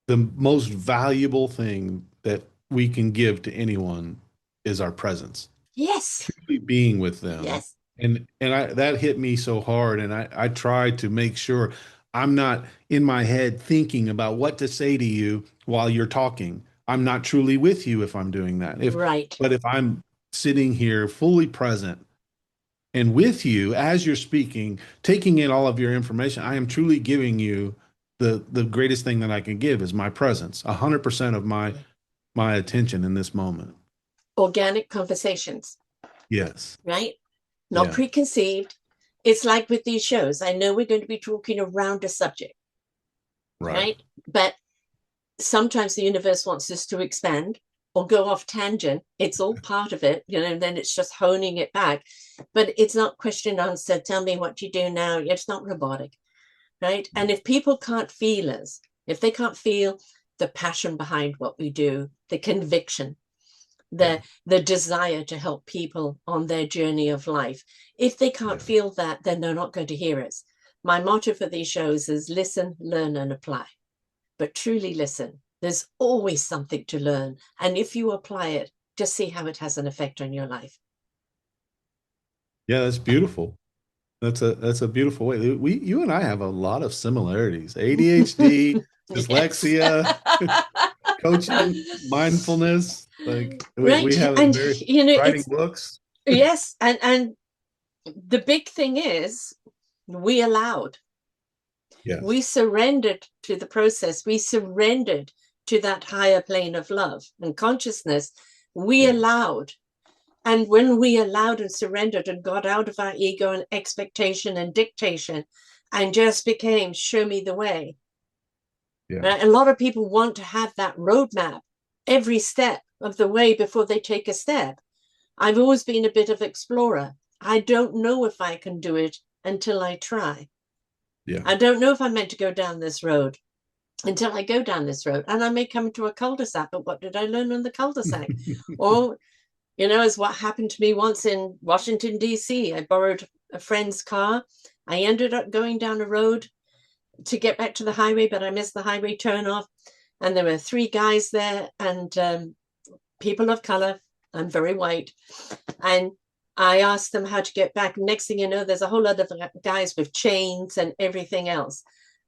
the most valuable thing that we can give to anyone is our presence. Yes. Truly being with them. Yes. And I that hit me so hard. And I try to make sure I'm not in my head thinking about what to say to you while you're talking. I'm not truly with you if I'm doing that. Right. But if I'm sitting here fully present and with you as you're speaking, taking in all of your information, I am truly giving you the greatest thing that I can give is my presence, 100% of my attention in this moment. Organic conversations, Yes. right? Not Yeah. preconceived. It's like with these shows. I know we're going to be talking around a subject, Right. right? But sometimes the universe wants us to expand or go off tangent. It's all part of it, and then it's just honing it back. But it's not question answer. Tell me what you do now. It's not robotic, right? And if people can't feel us, if they can't feel the passion behind what we do, the conviction, Yeah. the desire to help people on their journey of life, if they can't Yeah. feel that, then they're not going to hear us. My motto for these shows is listen, learn, and apply. But truly listen. There's always something to learn. And if you apply it, just see how it has an effect on your life. Yeah, that's beautiful. That's a beautiful way. You and I have a lot of similarities. ADHD, Yes. dyslexia, coaching, mindfulness. Like we Right. have a And very writing it's books. yes. And the big thing is we allowed. We Yes. surrendered to the process. We surrendered to that higher plane of love and consciousness. We Yeah. allowed. And when we allowed and surrendered and got out of our ego and expectation and dictation and just became show me the way, Yeah. right? A lot of people want to have that roadmap every step of the way before they take a step. I've always been a bit of explorer. I don't know if I can do it until I try. Yeah. I don't know if I'm meant to go down this road until I go down this road. And I may come to a cul-de-sac, but what did I learn on the cul-de-sac? Or, as what happened to me once in Washington, D.C. I borrowed a friend's car. I ended up going down a road to get back to the highway, but I missed the highway turnoff. And there were three guys there and people of color. I'm very white. And I asked them how to get back. Next thing you know, there's a whole lot of guys with chains and everything else.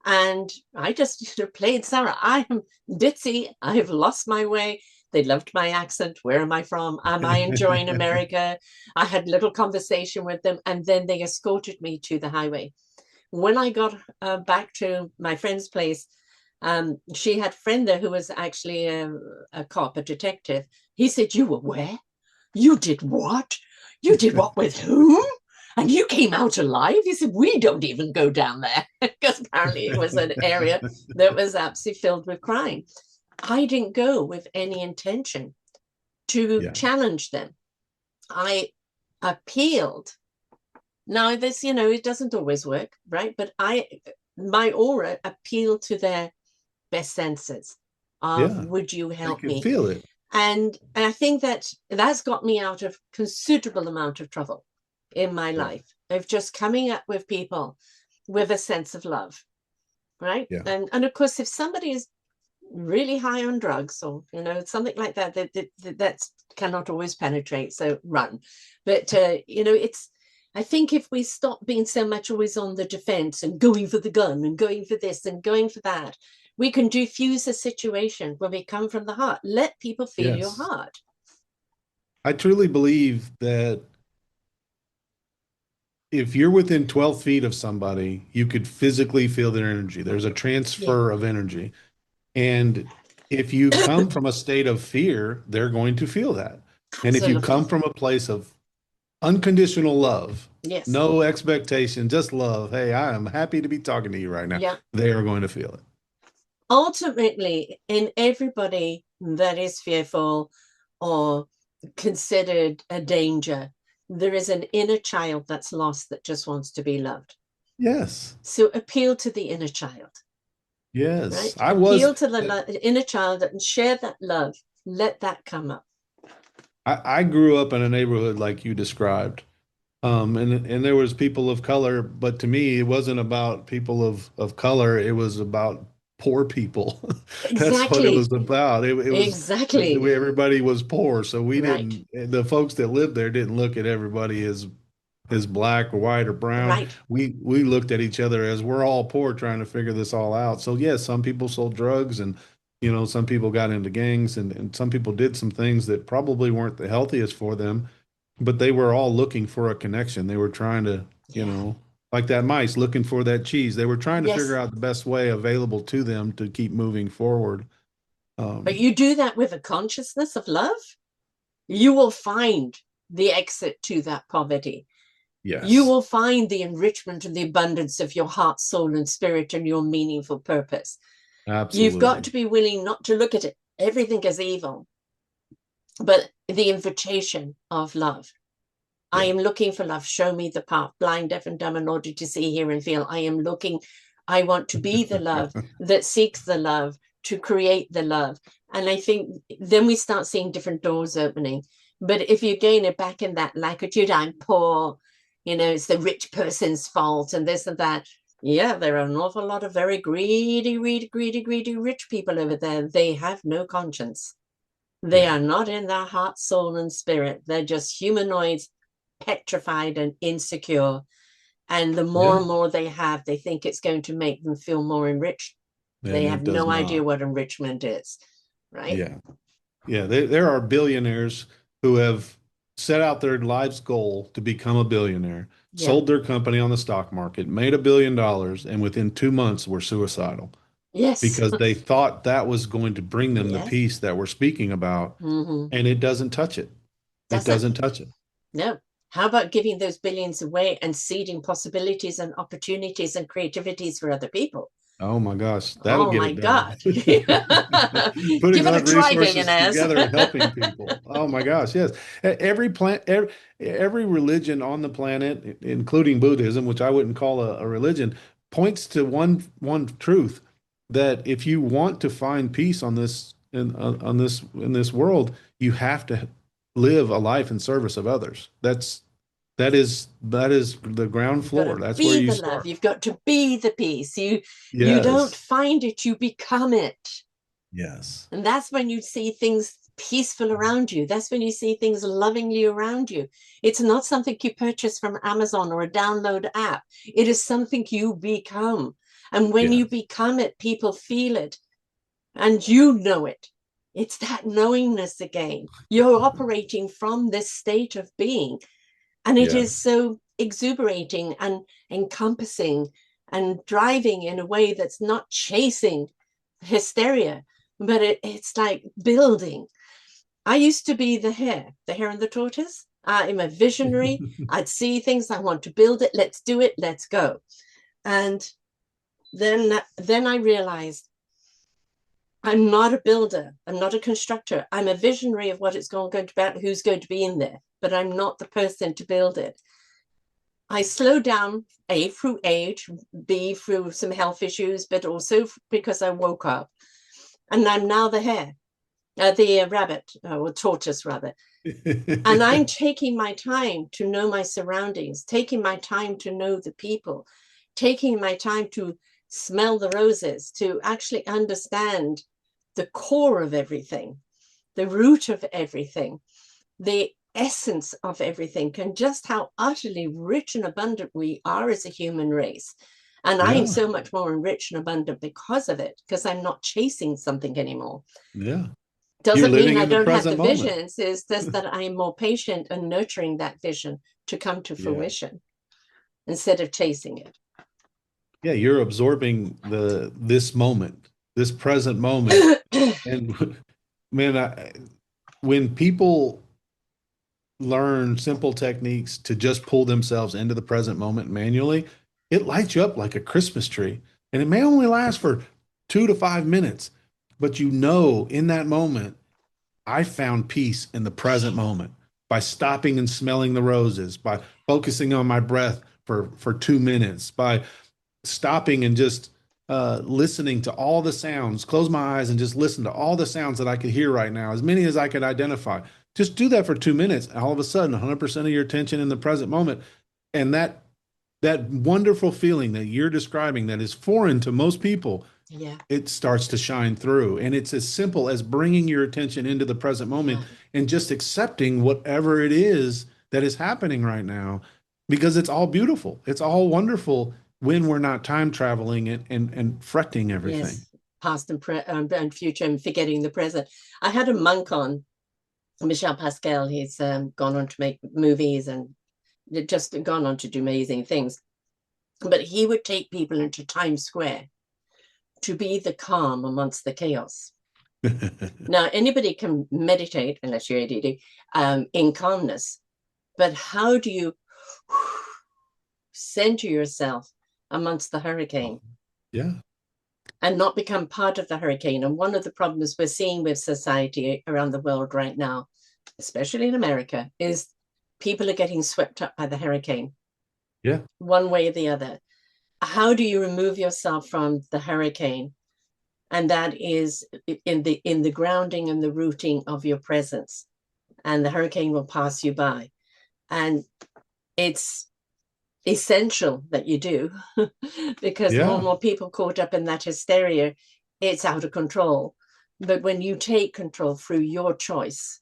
And I just played Sarah. I am ditzy. I have lost my way. They loved my accent. Where am I from? Am I enjoying America? I had little conversation with them, and then they escorted me to the highway. When I got back to my friend's place, she had a friend there who was actually a cop, a detective. He said, "You were where? You did what? You did what with whom? And you came out alive?" He said, "We don't even go down there," because apparently it was an area that was absolutely filled with crime. I didn't go with any intention to Yeah. challenge them. I appealed. Now, this, it doesn't always work, right? But my aura appealed to their best senses of, Yeah. would you I help can me? feel it. And I think that's got me out of considerable amount of trouble in my Yeah. life of just coming up with people with a sense of love, right? Yeah. And of course, if somebody is really high on drugs or something like that, that cannot always penetrate, so run. But it's, I think if we stop being so much always on the defense and going for the gun and going for this and going for that, we can diffuse a situation when we come from the heart. Let people feel your Yes. heart. I truly believe that if you're within 12 feet of somebody, you could physically feel their energy. There's a Yeah. transfer of energy. And if you come from a state of fear, they're going to feel that. And if you Absolutely. come from a place of unconditional love, Yes. no expectation, just love, hey, I am happy to be talking to you right now, Yeah. they are going to feel it. Ultimately, in everybody that is fearful or considered a danger, there is an inner child that's lost that just wants to be loved. Yes. So appeal to the inner child, Yes. right? Appeal to the inner child and share that love. Let that come up. I grew up in a neighborhood like you described. And there was people of color, but to me, it wasn't about people of color. It was about poor people. That's what it Exactly. was about. It was Exactly. everybody was poor, so we Right. didn't. The folks that lived there didn't look at everybody as black or white or brown. Right. We looked at each other as we're all poor trying to figure this all out. So yes, some people sold drugs and some people got into gangs and some people did some things that probably weren't the healthiest for them, but they were all looking for a connection. They were trying to, Yeah. like that mice looking for that cheese. They were trying to figure Yes. out the best way available to them to keep moving forward. But Um, you do that with a consciousness of love, you will find the exit to that poverty. You yes, will find the enrichment and the abundance of your heart, soul, and spirit and your meaningful purpose. You've got absolutely. to be willing not to look at it, everything as evil, but the invitation of love. I Yeah. am looking for love. Show me the path, blind, deaf, and dumb, in order to see, hear, and feel. I am looking. I want to be the love that seeks the love, to create the love. And I think then we start seeing different doors opening. But if you gain it back in that lackitude, I'm poor, it's the rich person's fault and this and that. Yeah, there are an awful lot of very greedy, greedy, greedy, greedy rich people over there. They have no conscience. They Yeah. are not in their heart, soul, and spirit. They're just humanoids, petrified and insecure. And the more Yeah. and more they have, they think it's going to make them feel more enriched. They And have it does no idea not. what enrichment is, right? Yeah. Yeah. There are billionaires who have set out their life's goal to become a billionaire, Yeah. sold their company on the stock market, made $1 billion, and within 2 months were suicidal Yes. because they thought that was going to bring them the Yes. peace that we're speaking about. Mm-hmm. And it doesn't touch it. It Doesn't. doesn't touch it. No. How about giving those billions away and seeding possibilities and opportunities and creativities for other people? Oh my gosh, that'll Oh get my it done. God. Give Putting it a those try, resources billionaires. together and helping people. Oh my gosh, yes. Every religion on the planet, including Buddhism, which I wouldn't call a religion, points to one truth that if you want to find peace in this world, you have to live a life in service of others. That is the ground You've got floor. to That's where be you the love. start. You've got to be the peace. You don't Yes. find it, you become it. Yes. And that's when you see things peaceful around you. That's when you see things lovingly around you. It's not something you purchase from Amazon or a download app. It is something you become. And when you Yes. become it, people feel it and you know it. It's that knowingness again. You're operating from this state of being. And it Yeah. is so exuberating and encompassing and driving in a way that's not chasing hysteria, but it's like building. I used to be the hare and the tortoise. I'm a visionary. I'd see things. I want to build it. Let's do it. Let's go. And then I realized I'm not a builder. I'm not a constructor. I'm a visionary of what it's going to be, who's going to be in there, but I'm not the person to build it. I slowed down, A, through age, B, through some health issues, but also because I woke up. And I'm now the hare, the rabbit, or tortoise rather. And I'm taking my time to know my surroundings, taking my time to know the people, taking my time to smell the roses, to actually understand the core of everything, the root of everything, the essence of everything, and just how utterly rich and abundant we are as a human race. And I am Yeah. so much more enriched and abundant because of it, because I'm not chasing something anymore. Yeah. You're Doesn't mean living I in the don't have the present moment. visions, it's just that I am more patient and nurturing that vision to come to Yeah. fruition instead of chasing it. Yeah, you're absorbing this moment, this present moment. And man, when people learn simple techniques to just pull themselves into the present moment manually, it lights you up like a Christmas tree. And it may only last for 2 to 5 minutes, but in that moment, I found peace in the present moment by stopping and smelling the roses, by focusing on my breath for 2 minutes, by stopping and just listening to all the sounds, close my eyes and just listen to all the sounds that I could hear right now, as many as I could identify. Just do that for 2 minutes. And all of a sudden, 100% of your attention in the present moment. And that wonderful feeling that you're describing that is foreign to most people Yeah. it starts to shine through. And it's as simple as bringing your attention into the present moment Yeah. and just accepting whatever it is that is happening right now, because it's all beautiful. It's all wonderful when we're not time traveling and fretting everything. Yes. Past and future and forgetting the present. I had a monk on, Michel Pascal. He's gone on to make movies and just gone on to do amazing things. But he would take people into Times Square to be the calm amongst the chaos. Now, anybody can meditate, unless you're ADD, in calmness. But how do you center yourself amongst the hurricane? Yeah. And not become part of the hurricane. And one of the problems we're seeing with society around the world right now, especially in America, is people are getting swept up by the hurricane. Yeah. One way or the other. How do you remove yourself from the hurricane? And that is in the grounding and the rooting of your presence. And the hurricane will pass you by. And it's essential that you do, because more and more people caught up in that hysteria, it's out of control. But when you take control through your choice,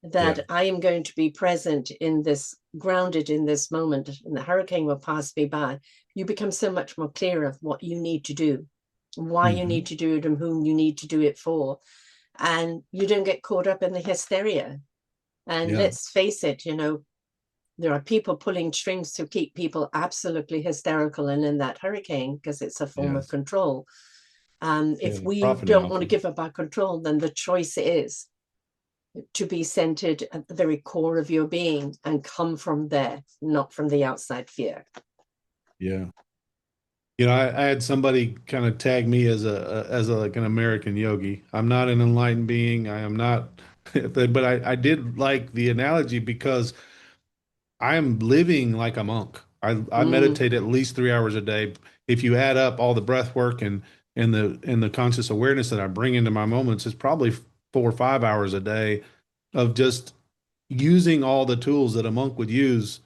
that I am going to be present in this, grounded in this moment, and the hurricane will pass me by, you become so much more clear of what you need to do, why you need to do it, and whom you need to do it for. And you don't get caught up in the hysteria. And let's face it, there are people pulling strings to keep people absolutely hysterical and in that hurricane, because it's a form of control. If we don't want to give up our control, then the choice is to be centered at the very core of your being and come from there, not from the outside fear. Yeah. I had somebody kind of tag me as like an American yogi. I'm not an enlightened being. I am not, but I did like the analogy, because I am living like a monk. I meditate at least 3 hours a day. If you add up all the breath work and the conscious awareness that I bring into my moments, it's probably 4 or 5 hours a day of just using all the tools that a monk would use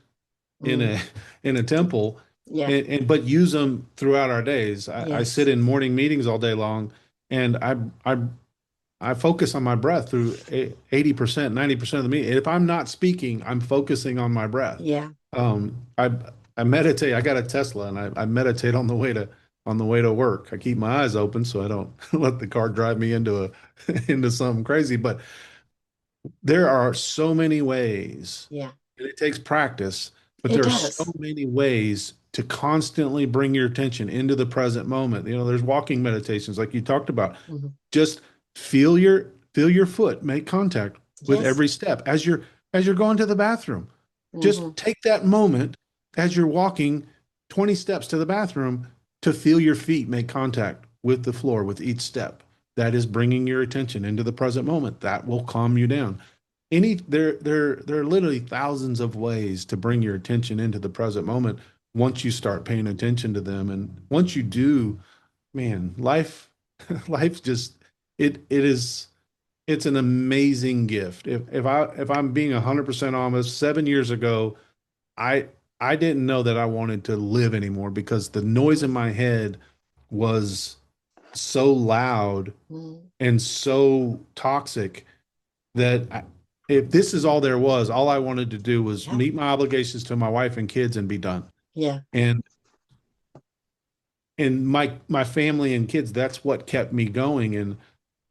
in a temple, but use them throughout our days. I sit in morning meetings all day long, and I focus on my breath through 80%, 90% of the meeting. If I'm not speaking, I'm focusing on my breath. Yeah. I meditate. I got a Tesla, and I meditate on the way to work. I keep my eyes open so I don't let the car drive me into into something crazy. But there are so many ways. Yeah. And it takes practice, but there are so many ways to constantly bring your attention into the present moment. There's walking meditations like you talked about. Just feel your foot make contact with every step as you're going to the bathroom. Just take that moment as you're walking 20 steps to the bathroom to feel your feet make contact with the floor with each step. That is bringing your attention into the present moment. That will calm you down. There are literally thousands of ways to bring your attention into the present moment once you start paying attention to them. And once you do, man, life just it's an amazing gift. If I'm being 100% honest, 7 years ago, I didn't know that I wanted to live anymore, because the noise in my head was so loud and so toxic that if this is all there was, all I wanted to do was meet my obligations to my wife and kids and be done. Yeah. And my family and kids, that's what kept me going.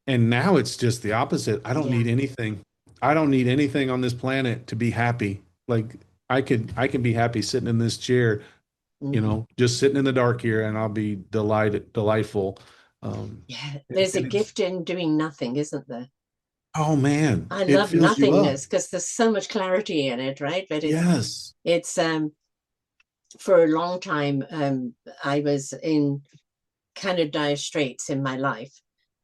And now it's just the opposite. I don't need anything. I don't need anything on this planet to be happy. Like I can be happy sitting in this chair, just sitting in the dark here, and I'll be delightful. There's a gift in doing nothing, isn't there? Oh man, I love nothingness because there's so much clarity in it, right? But it's for a long time, I was in kind of dire straits in my life.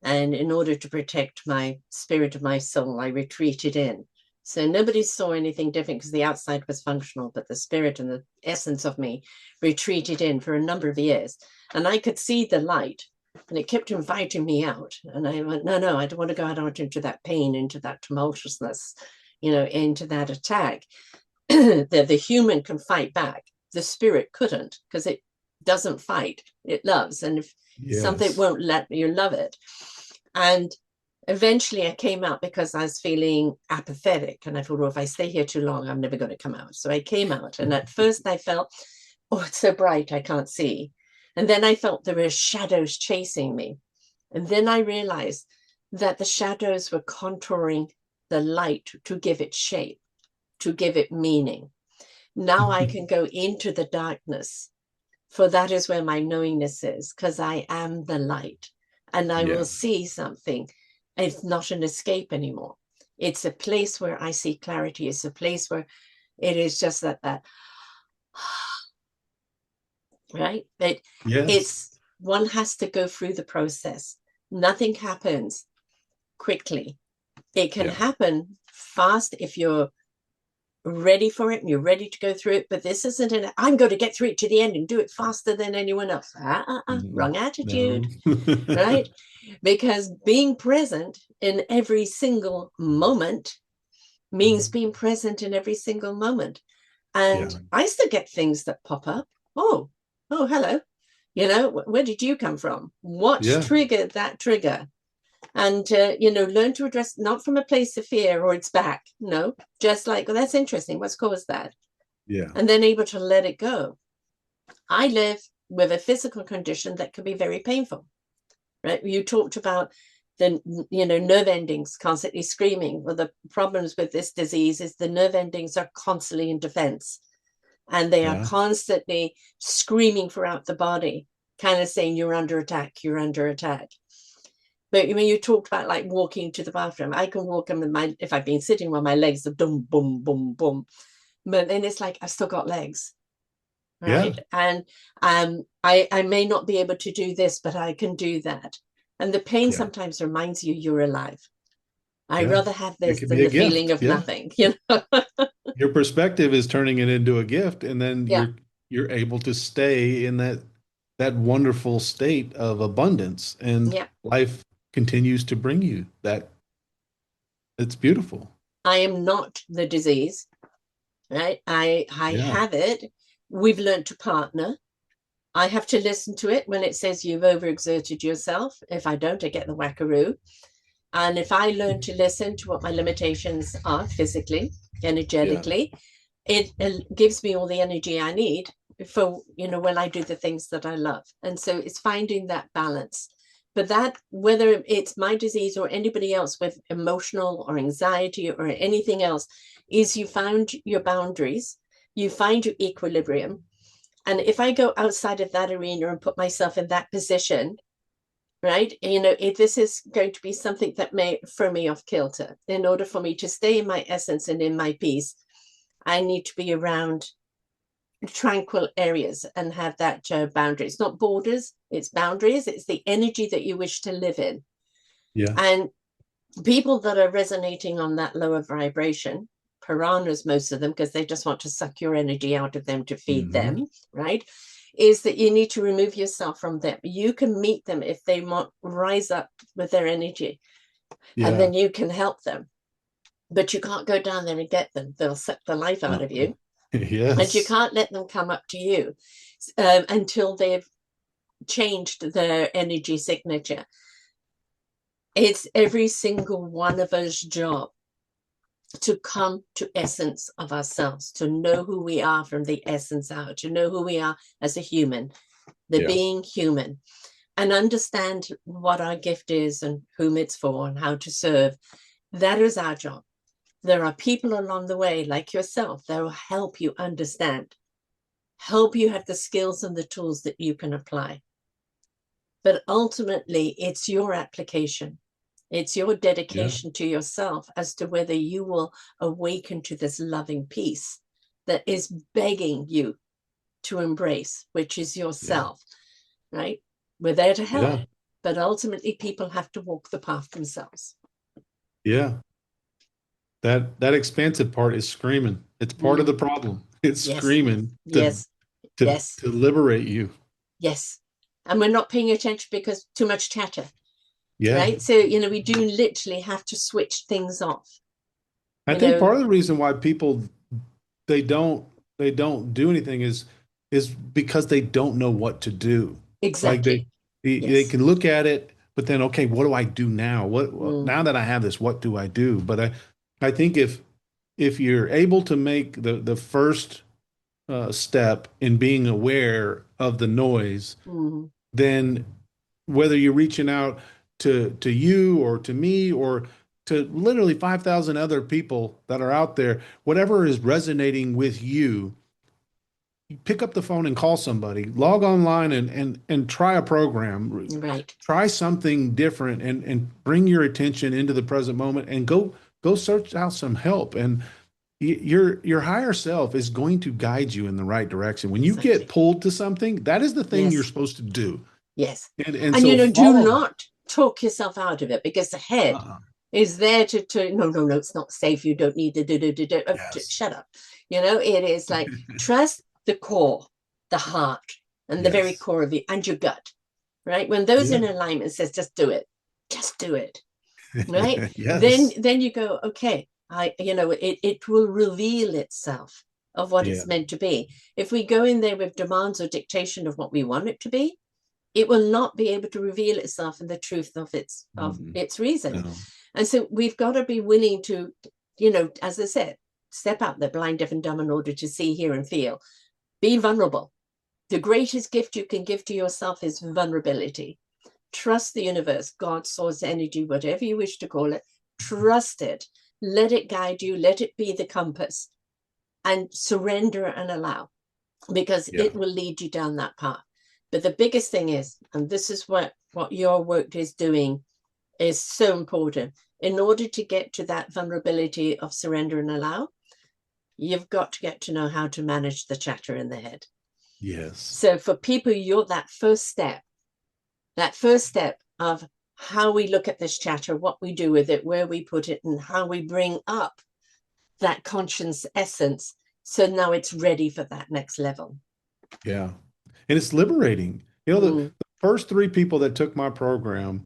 And in order to protect my spirit of my soul, I retreated in. So nobody saw anything different because the outside was functional, but the spirit and the essence of me retreated in for a number of years. And I could see the light, and it kept inviting me out. And I went, no, I don't want to go out into that pain, into that tumultuousness, into that attack. The human can fight back. The spirit couldn't, because doesn't fight, it loves. And if something Yes. won't let you love it. And eventually I came out because I was feeling apathetic. And I thought, well, if I stay here too long, I'm never going to come out. So I came out. And at first I felt, oh, it's so bright, I can't see. And then I felt there were shadows chasing me. And then I realized that the shadows were contouring the light to give it shape, to give it meaning. Now I can go into the darkness, for that is where my knowingness is, because I am the light, and I will see something. It's not an escape anymore. It's a place where I see clarity. It's a place where it is just that right? It's one has to go through the process. Nothing happens quickly. It can happen fast if you're ready for it and you're ready to go through it. But this isn't I'm going to get through it to the end and do it faster than anyone else. Wrong attitude, right? Because being present in every single moment means being present in every single moment. And I still get things that pop up. Oh, hello. Where did you come from? What's triggered that trigger? And, learn to address not from a place of fear or it's back. No, just like, well, that's interesting. What's caused that? Yeah. And then able to let it go. I live with a physical condition that can be very painful, right? You talked about the, nerve endings constantly screaming. Well, the problems with this disease is the nerve endings are constantly in defense. And they are constantly screaming throughout the body, kind of saying, you're under attack, you're under attack. But when you talked about like walking to the bathroom, I can walk and if I've been sitting where my legs are boom, boom, boom, boom. But then it's like, I've still got legs. Right. And I may not be able to do this, but I can do that. And the pain sometimes reminds you you're alive. I'd rather have this than the feeling of nothing, Your perspective is turning it into a gift, and then you're able to stay in that wonderful state of abundance, and life continues to bring you that. It's beautiful. I am not the disease, right? I have it. We've learned to partner. I have to listen to it when it says you've overexerted yourself. If I don't, I get the wackaroo. And if I learn to listen to what my limitations are physically, energetically, it gives me all the energy I need for, when I do the things that I love. And so it's finding that balance. But that, whether it's my disease or anybody else with emotional or anxiety or anything else, is you found your boundaries, you find your equilibrium. And if I go outside of that arena and put myself in that position, right, this is going to be something that may throw me off kilter. In order for me to stay in my essence and in my peace, I need to be around tranquil areas and have that boundary. It's not borders, it's boundaries. It's the energy that you wish to live in. And people that are resonating on that lower vibration, piranhas, most of them, because they just want to suck your energy out of them to feed them, right, is that you need to remove yourself from them. You can meet them if they want rise up with their energy, and then you can help them. But you can't go down there and get them. They'll suck the life out of you. And you can't let them come up to you until they've changed their energy signature. It's every single one of us' job to come to essence of ourselves, to know who we are from the essence out, to know who we are as a human, being human, and understand what our gift is and whom it's for and how to serve. That is our job. There are people along the way, like yourself, that will help you understand, help you have the skills and the tools that you can apply. But ultimately, it's your application. It's your dedication to yourself as to whether you will awaken to this loving peace that is begging you to embrace, which is yourself, right? We're there to help, but ultimately people have to walk the path themselves. That expansive part is screaming. It's part of the problem. It's screaming to liberate you. Yes. And we're not paying attention because too much chatter. Right. So, we do literally have to switch things off. I think part of the reason why people they don't do anything is is because they don't know what to do. Like Exactly. they Yes. can look at it, but then okay, what do I do now? Mm, Now that I have this, what do I do? But I think if you're able to make the first step in being aware of the noise, mm, then whether you're reaching out to you or to me or to literally 5,000 other people that are out there, whatever is resonating with you, you pick up the phone and call somebody, log online and try a program, right. try something different and bring your attention into the present moment and go search out some help. And your higher self is going to guide you in the right direction. When you get Exactly. pulled to something, that is the thing you're Yes. supposed to do. Yes. And And so do follow that. not talk yourself out of it because the head Uh-uh. is there to no, no, no, it's not safe. You don't need to do. Oh, Yes. shut up. It is like trust the core, the heart, and the very Yes. core of you and your gut, right? When those Yeah. in alignment says just do it, right? Then Yes. then you go, okay, it will reveal itself of what Yeah. it's meant to be. If we go in there with demands or dictation of what we want it to be, it will not be able to reveal itself in the truth of Mm-mm. its reason. No. And so we've got to be willing to, as I said, step out the blind, deaf, and dumb in order to see, hear, and feel. Be vulnerable. The greatest gift you can give to yourself is vulnerability. Trust the universe, God, source, energy, whatever you wish to call it. Trust it. Let it guide you. Let it be the compass, and surrender and allow, because Yeah. it will lead you down that path. But the biggest thing is, and this is what your work is doing, is so important. In order to get to that vulnerability of surrender and allow, you've got to get to know how to manage the chatter in the head. Yes. So for people, you're that first step of how we look at this chatter, what we do with it, where we put it, and how we bring up that conscious essence. So now it's ready for that next level. Yeah. And it's liberating. The Mm, first three people that took my program,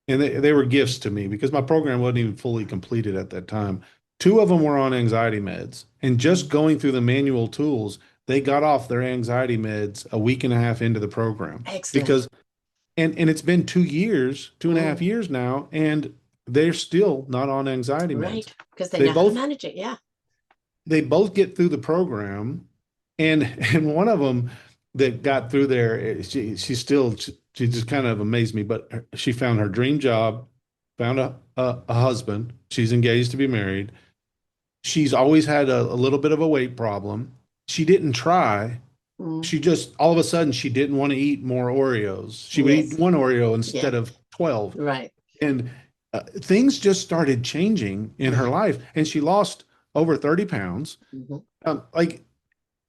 and they were gifts to me because my program wasn't even fully completed at that time. Two of them were on anxiety meds. And just mm. going through the manual tools, they got off their anxiety meds a week and a half into the program. Excellent. Because and it's been 2 years, 2.5 years now, and they're still not on anxiety meds. Right. Because they They know how to both manage it. Yeah. they both get through the program, and and one of them that got through there, she just kind of amazed me. But she found her dream job, found a husband. She's engaged to be married. She's always had a little bit of a weight problem. She didn't try. Mm. She just all of a sudden she didn't want to eat more Oreos. She would eat Yes. one Oreo Yeah. instead of 12. Right. And things just started changing in her Yeah. life, and she lost over 30 pounds. Mm-hmm. Like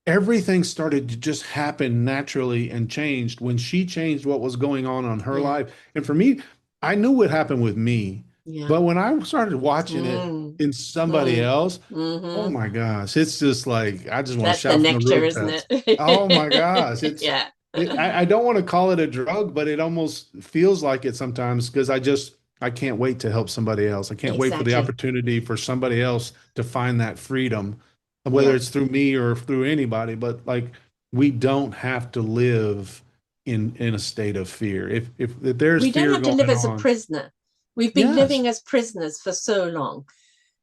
everything started to just happen naturally and changed when she changed what was going on her Yeah. life. And for me, I knew what happened with me, Yeah. but when I started watching it Mm. in somebody Mm. else, oh Mm-hmm. my gosh, it's just like I just want to That's the shout from the nectar, isn't rooftops. Oh my gosh, it? it's Yeah. I don't want to call it a drug, but it almost feels like it sometimes because I can't wait to help somebody else. I can't wait for the Exactly. opportunity for somebody else to find that freedom, whether Yeah. it's through me or through anybody. But like we don't have to live in a state of fear. If there's We don't fear have to live going as a on, prisoner. We've been yes, living as prisoners for so long.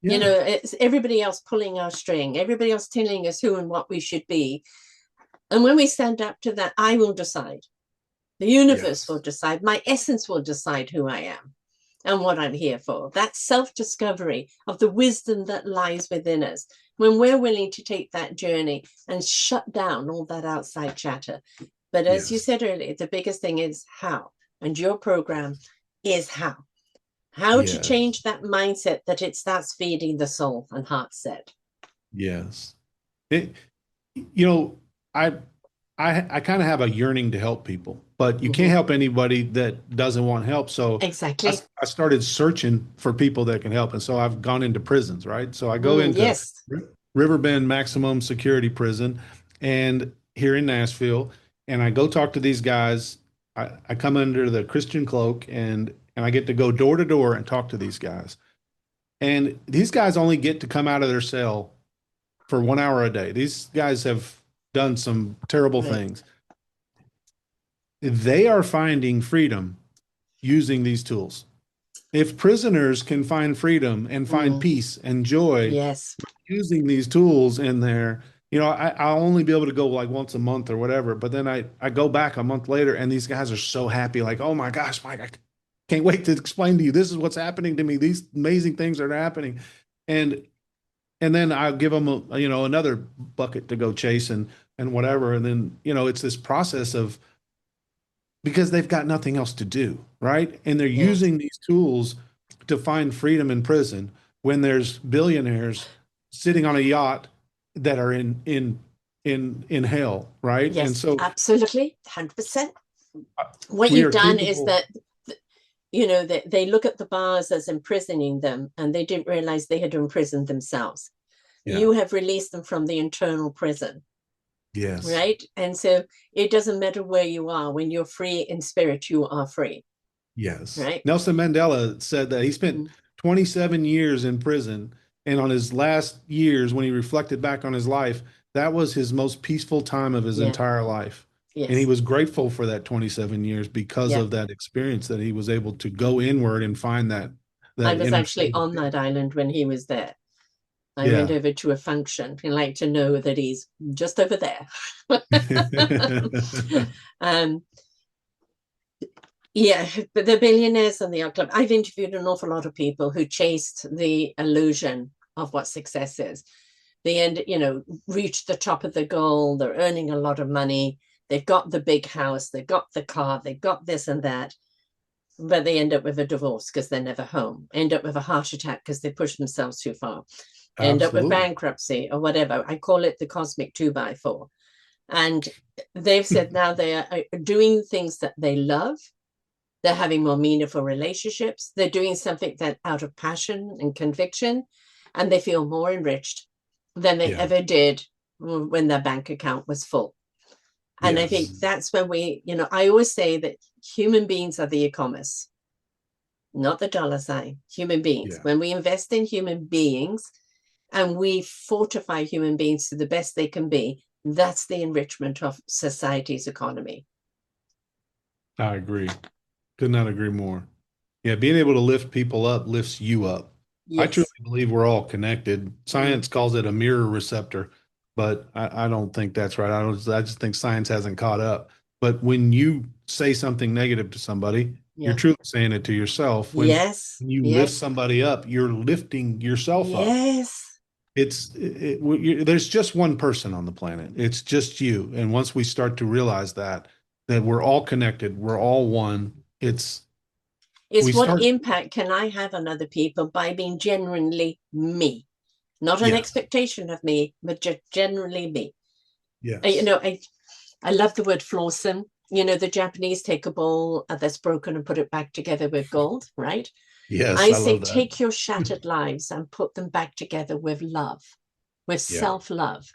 yeah, It's everybody else pulling our string, everybody else telling us who and what we should be. And when we stand up to that, I will decide. The universe will yes, decide. My essence will decide who I am and what I'm here for. That self discovery of the wisdom that lies within us. When we're willing to take that journey and shut down all that outside chatter. But as you yes, said earlier, the biggest thing is how. And your program is how. How to yes, change that mindset that it starts feeding the soul and heart set. yes. It, you know, I I kind of have a yearning to help people, but you can't Mm-hmm. help anybody that doesn't want help. So Exactly. I started searching for people that can help. And so I've gone into prisons, right? So I go Mm, into yes. Riverbend Maximum Security Prison and here in Nashville, and I go talk to these guys. I come under the Christian cloak and I get to go door to door and talk to these guys. And these guys only get to come out of their cell for 1 hour a day. These guys have done some terrible Right. things. They are finding freedom using these tools. If prisoners can find freedom and find Mm. peace and joy Yes. using these tools in there, I'll only be able to go like once a month or whatever. But then I go back a month later and these guys are so happy, like, oh my gosh, Mike, I can't wait to explain to you. This is what's happening to me. These amazing things are happening. And and then I'll give them another bucket to go chase and whatever. And then, it's this process of because they've got nothing else to do, right? And they're Yes. using these tools to find freedom in prison when there's billionaires sitting on a yacht that are in hell, right? And Yes. so Absolutely. 100%. What we you've are done is capable. that, they look at the bars as imprisoning them, and they didn't realize they had imprisoned themselves. Yeah. You have released them from the internal prison, Yes. right? And so it doesn't matter where you are. When you're free in spirit, you are free, Yes. right? Nelson Mandela said that he spent Mm. 27 years in prison, and on his last years, when he reflected back on his life, that was his most peaceful time of his Yeah. entire life. And he Yes. was grateful for that 27 years because Yeah. of that experience that he was able to go inward and find that I that was inner actually state of on that peace. island when he was there. I went Yeah. over to a function. I like to know that he's just over there. um, yeah, but the billionaires and the art club. I've interviewed an awful lot of people who chased the illusion of what success is. They reach the top of the goal. They're earning a lot of money. They've got the big house. They've got the car. They've got this and that. But they end up with a divorce because they're never home. End up with a heart attack because they push themselves too far. End up with Absolutely. bankruptcy or whatever. I call it the cosmic 2x4. And they've said now they are doing things that they love. They're having more meaningful relationships. They're doing something that out of passion and conviction, and they feel more enriched than they Yeah. ever did when their bank account was full. And I think Yes. that's when I always say that human beings are the e-commerce, not the dollar sign, human beings. Yeah. When we invest in human beings and we fortify human beings to the best they can be, that's the enrichment of society's economy. I agree. Could not agree more. Yeah, being able to lift people up lifts you up. I truly Yes. believe we're all connected. Mm. Science calls it a mirror receptor, but I don't think that's right. I just think science hasn't caught up. But when you say something negative to somebody, you're Yeah. truly saying it to yourself. When Yes. you lift Yes. somebody up, you're lifting yourself up. Yes. There's just one person on the planet. It's just you. And once we start to realize that we're all connected, we're all one. We It's what start. impact can I have on other people by being genuinely me? Not an Yes. expectation of me, but just generally me. Yes. I love the word flawsome. The Japanese take a bowl that's broken and put it back together with gold, right? Yes, I I say love that. take your shattered lives and put them back together with love, with Yeah. self-love.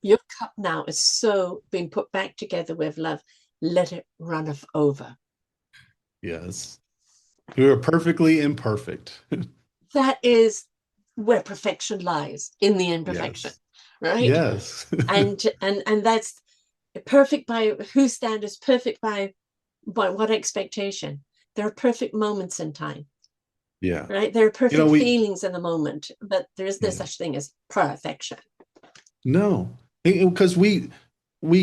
Your cup now is so being put back together with love. Let it run over. Yes. We are perfectly imperfect. That is where perfection lies, in the imperfection, Yes. right? Yes. And that's perfect by whose standards, perfect by what expectation. There are perfect moments in time, Yeah. right? There are You know, perfect we, feelings in the moment, but there is no yeah. such thing as perfection. No, because we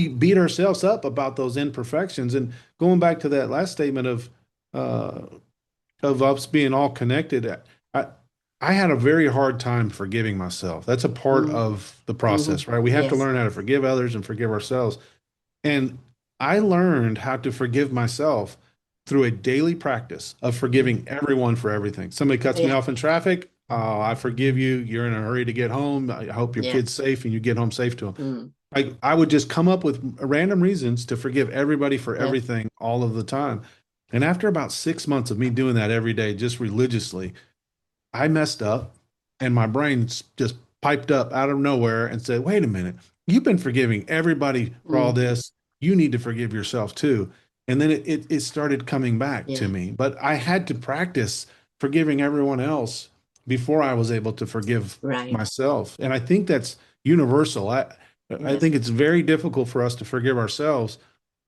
beat ourselves up about those imperfections. And going back to that last statement uh, of us being all connected, I I had a very hard time forgiving myself. That's a part Mm. of the Hmm. process, right? We have to Yes. learn how to forgive others and forgive ourselves. And I learned how to forgive myself through a daily practice of Yeah. forgiving everyone for everything. Somebody cuts me Yeah. off in traffic. Oh, I forgive you. You're in a hurry to get home. I hope your Yeah. kid's safe and you get home safe to them. Mm. I would just come up with random reasons to forgive everybody for Yeah. everything all of the time. And after about 6 months of me doing that every day, just religiously, I messed up and my brain just piped up out of nowhere and said, wait a minute, you've been forgiving everybody for all Mm. this. You need to forgive yourself too. And then it started coming back to Yeah. me. But I had to practice forgiving everyone else before I was able to forgive Right. myself. And I think that's universal. I think it's very difficult for us to forgive ourselves,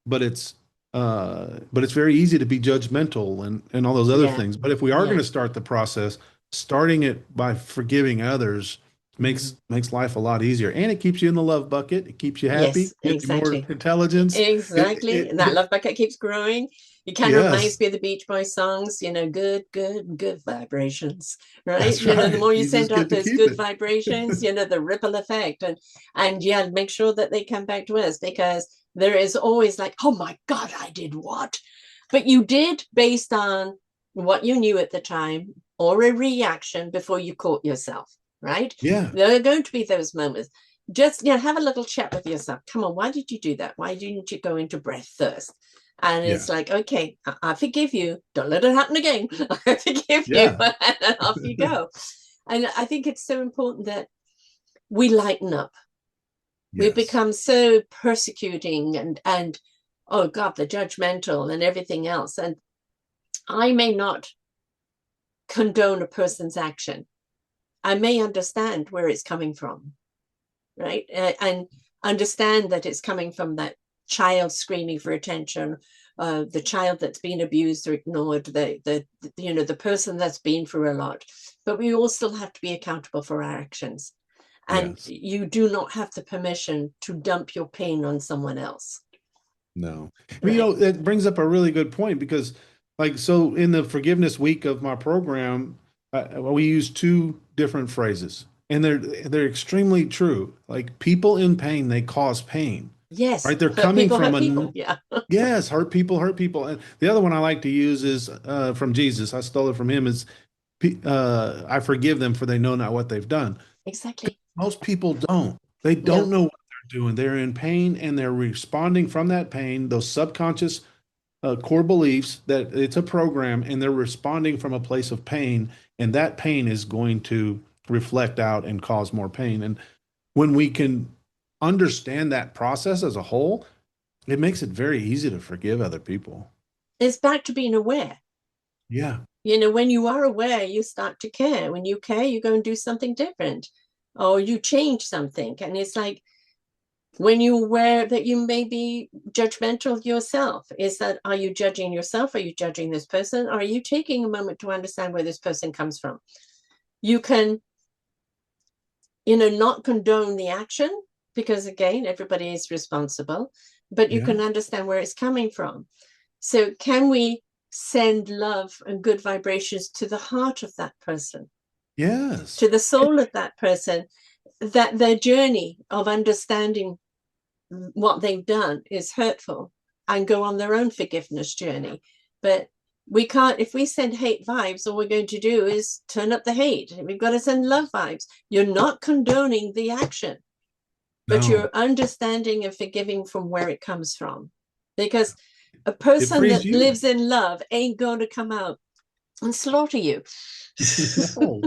but it's very easy to be judgmental and all those other Yeah. things. But if we are going Yeah. to start the process, starting it by forgiving others makes life a lot easier, and it keeps you in the love bucket. It keeps you happy, Yes, gives you more exactly. intelligence. Exactly. And that love bucket keeps growing. It kind of reminds Yes, me of the Beach Boys songs, good, good, good vibrations, right? that's The right. more you You send just out get to those keep good it. vibrations, the ripple effect. And yeah, make sure that they come back to us, because there is always like, oh my God, I did what? But you did based on what you knew at the time, or a reaction before you caught yourself, right? Yeah, There are going to be those moments. Just have a little chat with yourself. Come on, why did you do that? Why didn't you go into breath first? And yeah, it's like, okay, I forgive you. Don't let it happen again. I forgive you. yeah. And off you go. And I think it's so important that we lighten up. We've Yes. become so persecuting and oh God, the judgmental and everything else. And I may not condone a person's action. I may understand where it's coming from, right? And understand that it's coming from that child screaming for attention, the child that's been abused or ignored, the person that's been through a lot. But we all still have to be accountable for our actions. And Yes. you do not have the permission to dump your pain on someone else, No. But right? it brings up a really good point because, like, so in the forgiveness week of my program, we use two different phrases, and they're extremely true. Like, people in pain, they cause pain, Yes, right? They're coming from hurt people. a Yeah. yes, hurt people. And the other one I like to use is from Jesus. I stole it from him. Is I forgive them for they know not what they've done. Exactly. Most people don't. They don't No, know what they're doing. They're in pain and they're responding from that pain, those subconscious core beliefs that it's a program, and they're responding from a place of pain. And that pain is going to reflect out and cause more pain. And when we can understand that process as a whole, it makes it very easy to forgive other people. it's back to being aware. Yeah. When you are aware, you start to care. When you care, you go and do something different, or you change something. And it's like, when you're aware that you may be judgmental of yourself, are you judging yourself? Are you judging this person? Or are you taking a moment to understand where this person comes from? You can, not condone the action, because again, everybody is responsible, but you Yeah. can understand where it's coming from. So can we send love and good vibrations to the heart of that person, Yes. to the soul of that person, that their journey of understanding what they've done is hurtful, and go on their own forgiveness journey? But we can't, if we send hate vibes, all we're going to do is turn up the hate. We've got to send love vibes. You're not condoning the action, but No. you're understanding and forgiving from where it comes from. Because a It person frees that you. lives in love ain't going to come out and slaughter you. No.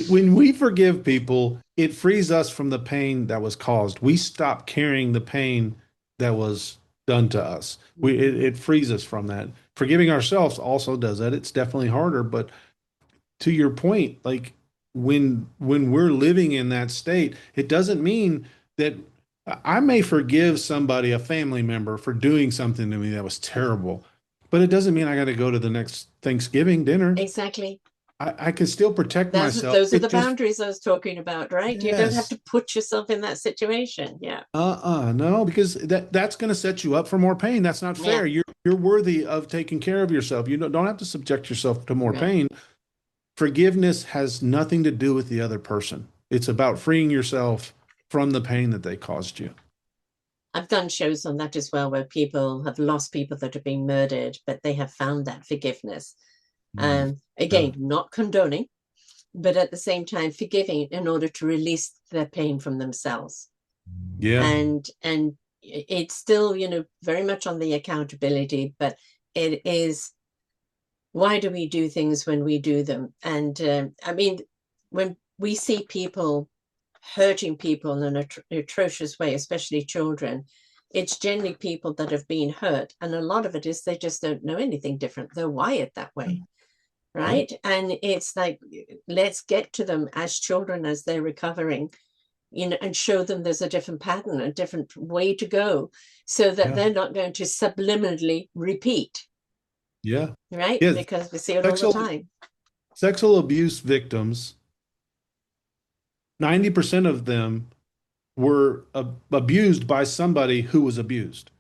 When we forgive people, it frees us from the pain that was caused. We stop carrying the pain that was done to us. It frees us from that. Forgiving ourselves also does that. It's definitely harder, but to your point, like when we're living in that state, it doesn't mean that I may forgive somebody, a family member, for doing something to me that was terrible, but it doesn't mean I got to go to the next Thanksgiving dinner. Exactly. I can still protect myself. Those are It the just boundaries I was talking about, right? You don't have yes. to put yourself in that situation. Yeah. No, because that's going to set you up for more pain. That's not Yeah. fair. You're worthy of taking care of yourself. You don't have to subject yourself to more Right. pain. Forgiveness has nothing to do with the other person. It's about freeing yourself from the pain that they caused you. I've done shows on that as well, where people have lost people that have been murdered, but they have found that forgiveness. Mm, Again, yeah. not condoning, but at the same time forgiving in order to release their pain from themselves. Yeah. And it's still, very much on the accountability, but it is, why do we do things when we do them? And I mean, when we see people hurting people in an atrocious way, especially children, it's generally people that have been hurt. And a lot of it is they just don't know anything different. They're wired that way, Yep. right? And it's like, let's get to them as children, as they're recovering, and show them there's a different pattern, a different way to go, so that they're not going to subliminally repeat. Yeah. Right? Yeah. Because we see it all the time. Sexual abuse victims, 90% of them were abused by somebody who was abused.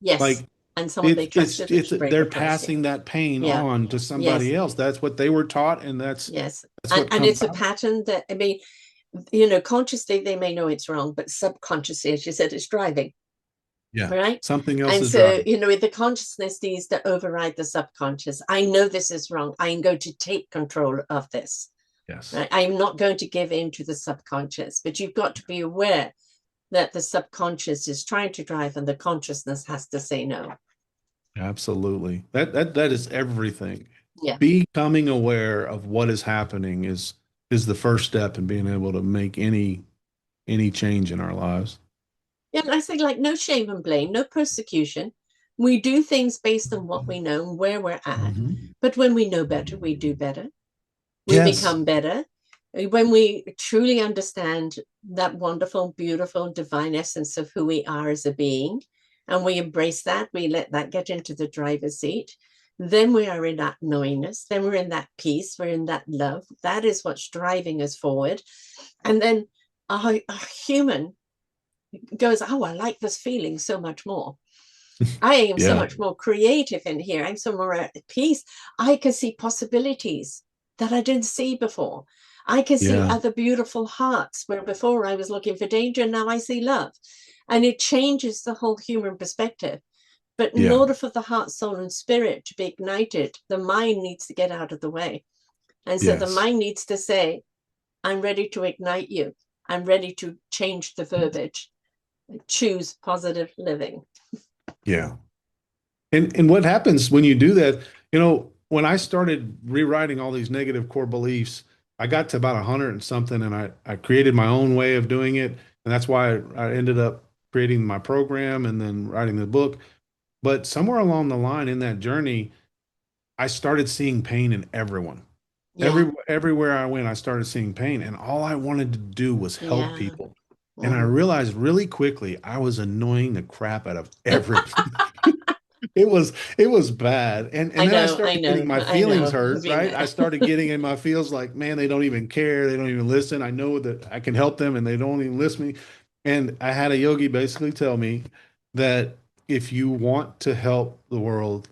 Yes. Like and someone they trusted. they're passing that pain on to somebody else. That's what they were taught, and that's what and it's a pattern that, I mean, consciously they may know it's wrong, but subconsciously, as you said, it's driving. Yeah. Right. Something else and is so driving. The consciousness needs to override the subconscious. I know this is wrong. I'm going to take control of this. Yes. Right? I'm not going to give in to the subconscious, but you've got to be aware that the subconscious is trying to drive and the consciousness has to say no. Absolutely. That is everything. Yeah. Becoming aware of what is happening is the first step in being able to make any change in our lives. Yeah, and I say, like, no shame and blame, no persecution. We do things based on what we know and where we're at. But when we know better, we do better. We become better. When we truly understand that wonderful, beautiful, divine essence of who we are as a being, and we embrace that, we let that get into the driver's seat, then we are in that knowingness, then we're in that peace, we're in that love. That is what's driving us forward. And then a human goes, oh, I like this feeling so much more. I am so much more creative in here. I'm so more at peace. I can see possibilities that I didn't see before. I can see other beautiful hearts where before I was looking for danger. Now I see love. And it changes the whole human perspective. But in order for the heart, soul, and spirit to be ignited, the mind needs to get out of the way. And so the mind needs to say, I'm ready to ignite you. I'm ready to change the verbiage. Choose positive living. Yeah. And what happens when you do that, when I started rewriting all these negative core beliefs, I got to about 100 and something, and I created my own way of doing it. And that's why I ended up creating my program and then writing the book. But somewhere along the line in that journey, I started seeing pain in everyone. Everywhere I went, I started seeing pain, and all I wanted to do was help people. And I realized really quickly I was annoying the crap out of everyone. It was bad. And then I started getting my feelings hurt, right? I started getting in my feels like, man, they don't even care. They don't even listen. I know that I can help them and they don't even listen to me. And I had a yogi basically tell me that if you want to help the world,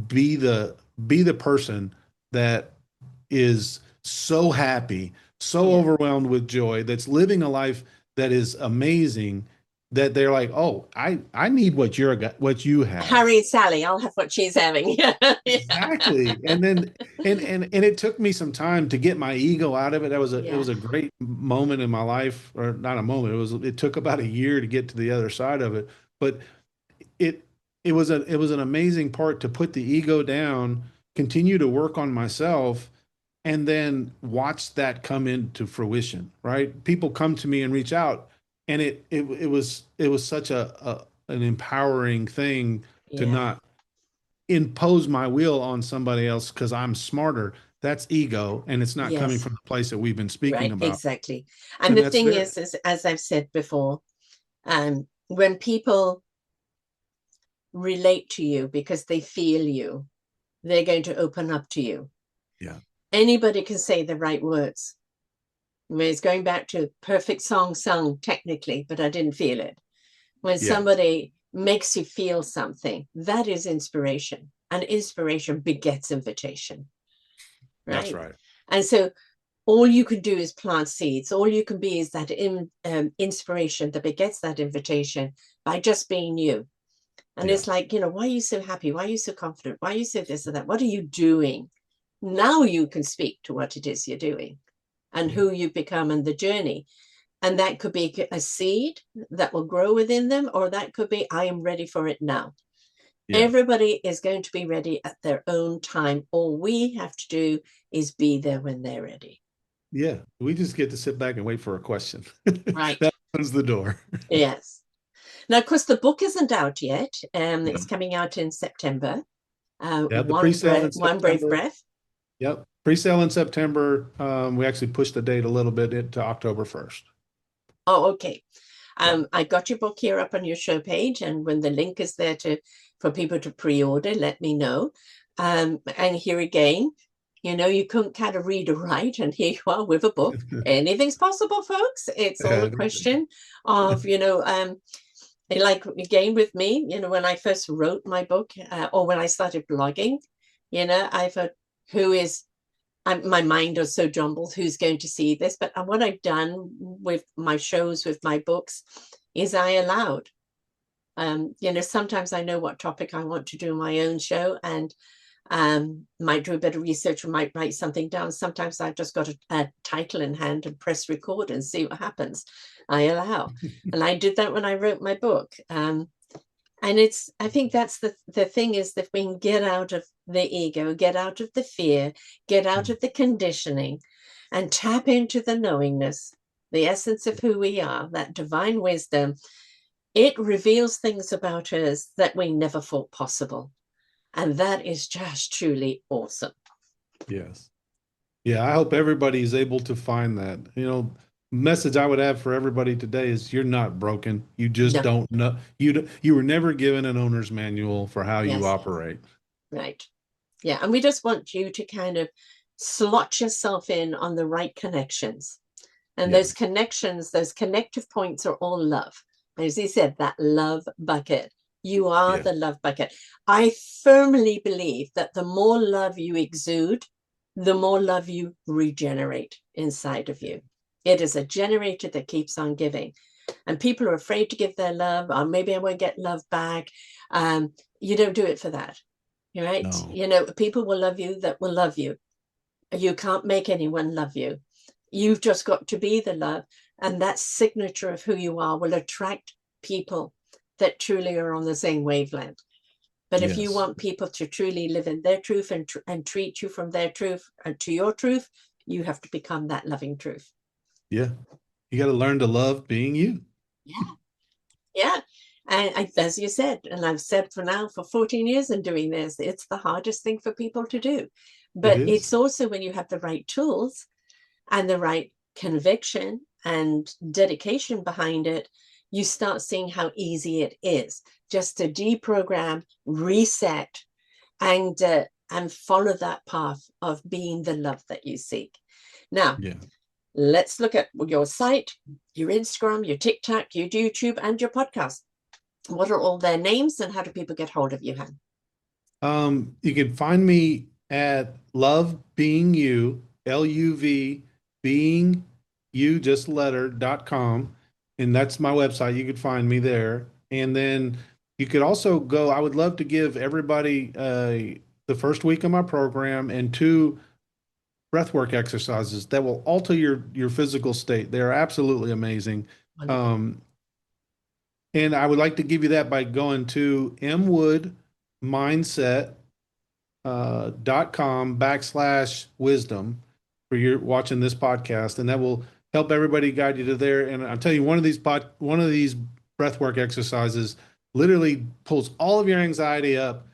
be the person that is so happy, so overwhelmed with joy, that's living a life that is amazing, that they're like, oh, I need what you have. Harry and Sally, I'll have what she's having. Exactly. And then and it took me some time to get my ego out of it. It was a great moment in my life, or not a moment. It took about a year to get to the other side of it. But it was an amazing part to put the ego down, continue to work on myself, and then watch that come into fruition, right? People come to me and reach out, and it was such an empowering thing to not impose my will on somebody else because I'm smarter. That's ego, and it's not coming from the place that we've been speaking about. Exactly. And the thing is, as I've said before, when people relate to you because they feel you, they're going to open up to you. Yeah. Anybody can say the right words. I mean, it's going back to perfect song sung technically, but I didn't feel it. When somebody makes you feel something, that is inspiration, and inspiration begets invitation. Right? That's right. And so all you can do is plant seeds. All you can be is that inspiration that begets that invitation by just being you. And it's like, why are you so happy? Why are you so confident? Why are you so this or that? What are you doing? Now you can speak to what it is you're doing and who you've become and the journey. And that could be a seed that will grow within them, or that could be, I am ready for it now. Everybody is going to be ready at their own time. All we have to do is be there when they're ready. Yeah. We just get to sit back and wait for a question. Right. That opens the door. Yes. Now, of course, the book isn't out yet. It's coming out in September. One Brave Breath. Yep. Pre-sale in September. We actually pushed the date a little bit to October 1st. Oh, okay. I got your book here up on your show page, and when the link is there for people to pre-order, let me know. And here again, you couldn't kind of read or write, and here you are with a book. Anything's possible, folks. It's all a question of, like again with me, when I first wrote my book, or when I started blogging, I thought, my mind was so jumbled, who's going to see this? But what I've done with my shows, with my books, is I allowed, sometimes I know what topic I want to do my own show, and might do a bit of research or might write something down. Sometimes I've just got a title in hand and press record and see what happens. I allow. And I did that when I wrote my book. And I think that's the thing, is that we can get out of the ego, get out of the fear, get out of the conditioning, and tap into the knowingness, the essence of who we are, that divine wisdom. It reveals things about us that we never thought possible. And that is just truly awesome. Yes. Yeah, I hope everybody is able to find that. Message I would have for everybody today is you're not broken. You just don't know. You were never given an owner's manual for how you operate. Right. Yeah. And we just want you to kind of slot yourself in on the right connections. And those connections, those connective points are all love. As he said, that love bucket. You are the love bucket. I firmly believe that the more love you exude, the more love you regenerate inside of you. It is a generator that keeps on giving. And people are afraid to give their love, or maybe I won't get love back. You don't do it for that. Right? No. People will love you that will love you. You can't make anyone love you. You've just got to be the love. And that signature of who you are will attract people that truly are on the same wavelength. But if you want people to truly live in their truth and treat you from their truth and to your truth, you have to become that loving truth. Yeah. You got to learn to love being you. Yeah. Yeah. And as you said, and I've said for 14 years in doing this, it's the hardest thing for people to do. But it's also when you have the right tools and the right conviction and dedication behind it, you start seeing how easy it is just to deprogram, reset, and follow that path of being the love that you seek. Now, let's look at your site, your Instagram, your TikTok, your YouTube, and your podcast. What are all their names, and how do people get hold of you, Han? You can find me at Love Being You, LUV Being You, just letter.com. And that's my website. You could find me there. And then you could also go, I would love to give everybody the first week of my program and 2 breathwork exercises that will alter your physical state. They're absolutely amazing. And I would like to give you that by going to mwoodmindset.com/wisdom for your watching this podcast. And that will help everybody guide you to there. And I'll tell you, one of these breathwork exercises literally pulls all of your anxiety up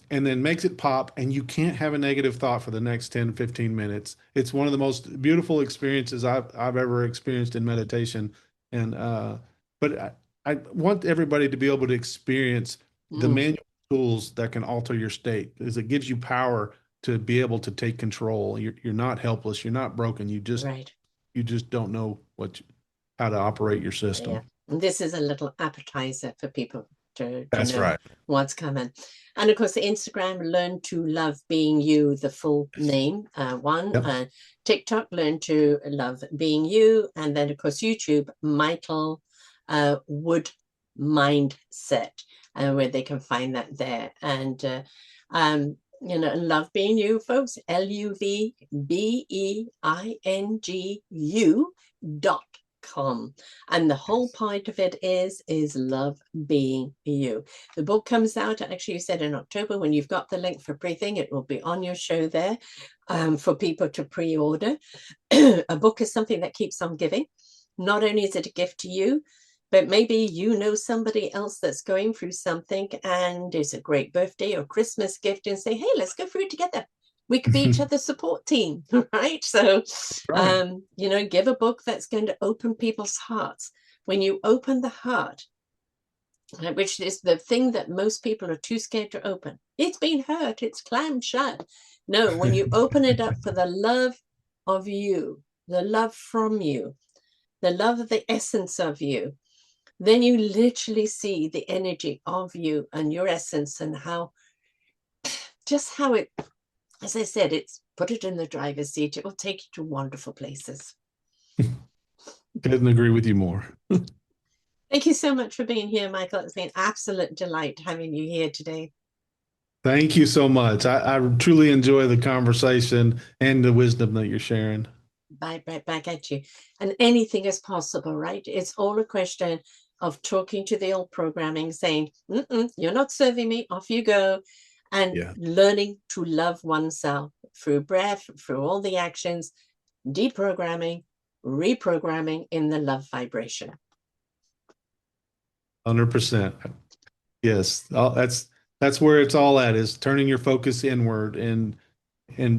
and then makes it pop, and you can't have a negative thought for the next 10, 15 minutes. It's one of the most beautiful experiences I've ever experienced in meditation. And but I want everybody to be able to experience the manual tools that can alter your state, because it gives you power to be able to take control. You're not helpless. You're not broken. You just don't know how to operate your system. Yeah. And this is a little appetizer for people to That's know what's coming. And of course, the Instagram, Learn to Love Being You, the full name, TikTok, Learn to Love Being You. And then, of course, YouTube, Michael Wood Mindset, where they can find that there. And, Love Being You, folks, LUVBEINGU.com. And the whole point of it is love being you. The book comes out, actually, you said in October. When you've got the link for pre-thing, it will be on your show there for people to pre-order. A book is something that keeps on giving. Not only is it a gift to you, but maybe you know somebody else that's going through something and it's a great birthday or Christmas gift, and say, hey, let's go through it together. We could be each other's support team, right? So, give a book that's going to open people's hearts. when you open the heart, which is the thing that most people are too scared to open. It's been hurt, it's clammed shut. No, when you open it up for the love of you, the love from you, the love of the essence of you, then you literally see the energy of you and your essence, and how, just how it, as I said, it's put it in the driver's seat. It will take you to wonderful places. Couldn't agree with you more. Thank you so much for being here, Michael. It's been an absolute delight having you here today. Thank you so much. I truly enjoy the conversation and the wisdom that you're sharing. Right back at you. And anything is possible, right? It's all a question of talking to the old programming, saying, you're not serving me, off you go. And learning to love oneself through breath, through all the actions, deprogramming, reprogramming in the love vibration. 100%. Yes, that's where it's all at, is turning your focus inward and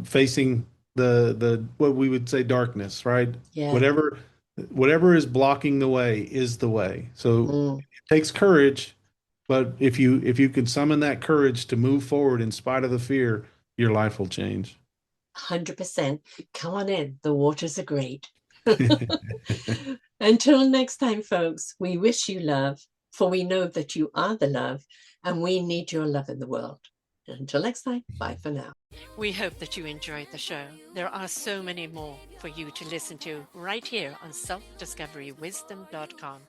facing the what we would say darkness, right? Yeah. Whatever is blocking the way is the way. So it takes courage, but if you can summon that courage to move forward in spite of the fear, your life will change. 100%. Come on in. The waters are great. Until next time, folks, we wish you love, for we know that you are the love, and we need your love in the world. Until next time, bye for now. We hope that you enjoyed the show. There are so many more for you to listen to right here on selfdiscoverywisdom.com.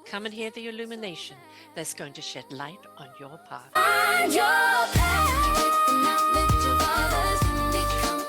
Come and hear the illumination that's going to shed light on your path. Find your path with the knowledge of others and become